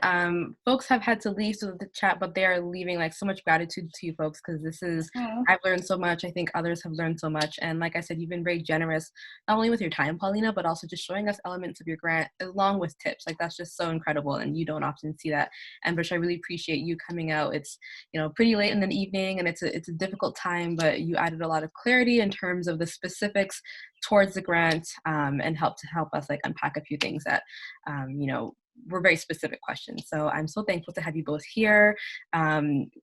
Folks have had to leave the chat, but they are leaving like so much gratitude to you folks, because I've learned so much. I think others have learned so much. And like I said, you've been very generous, not only with your time, Paulina, but also just showing us elements of your grant along with tips. Like that's just so incredible. And you don't often see that. And Bushra, I really appreciate you coming out. It's, pretty late in the evening and it's a difficult time, but you added a lot of clarity in terms of the specifics towards the grant, and help us like unpack a few things that were very specific questions. So I'm so thankful to have you both here.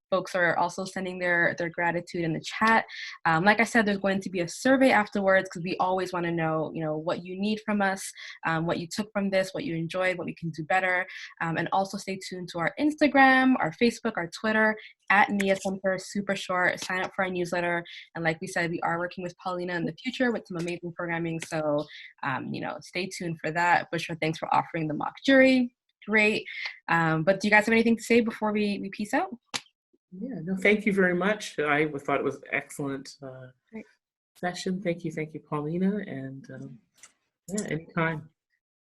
Folks are also sending their gratitude in the chat. Like I said, there's going to be a survey afterwards, because we always want to know, what you need from us, what you took from this, what you enjoyed, what we can do better. And also stay tuned to our Instagram, our Facebook, our Twitter, at Nia Center, super short. Sign up for our newsletter. And like we said, we are working with Paulina in the future with some amazing programming. So, stay tuned for that. Bushra, thanks for offering the mock jury. Great. But do you guys have anything to say before we peace out? Yeah, no, thank you very much. I thought it was an excellent session. Thank you, Paulina. And anytime.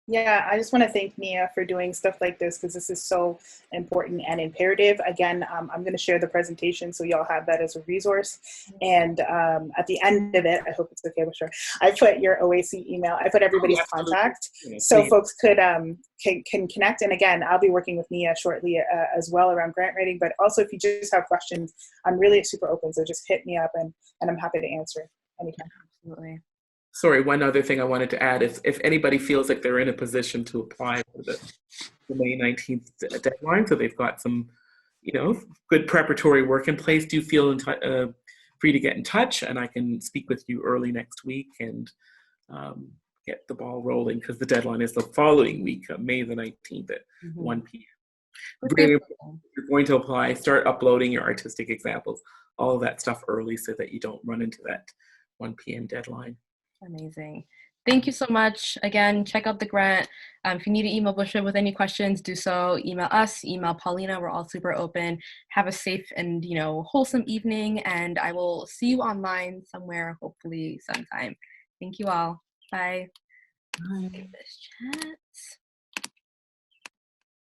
Yeah, I just want to thank Nia for doing stuff like this, because this is so important and imperative. Again, I'm going to share the presentation so y'all have that as a resource. And at the end of it, I hope it's okay, Bushra, I put your OAC email. I put everybody's contact so folks could can connect. And again, I'll be working with Nia shortly as well around grant writing. But also, if you just have questions, I'm really super open. So just hit me up and I'm happy to answer anytime. Absolutely. Sorry, one other thing I wanted to add, if anybody feels like they're in a position to apply for the May 19th deadline, so they've got some, good preparatory work in place, do feel free to get in touch, and I can speak with you early next week and get the ball rolling, because the deadline is the following week, May the 19th at 1 p.m. If you're going to apply, start uploading your artistic examples, all of that stuff early so that you don't run into that 1 p.m. deadline. Amazing. Thank you so much. Again, check out the grant. If you need to email Bushra with any questions, do so. Email us, email Paulina. We're all super open. Have a safe and, wholesome evening. And I will see you online somewhere, hopefully sometime. Thank you all. Bye. Bye. This chat.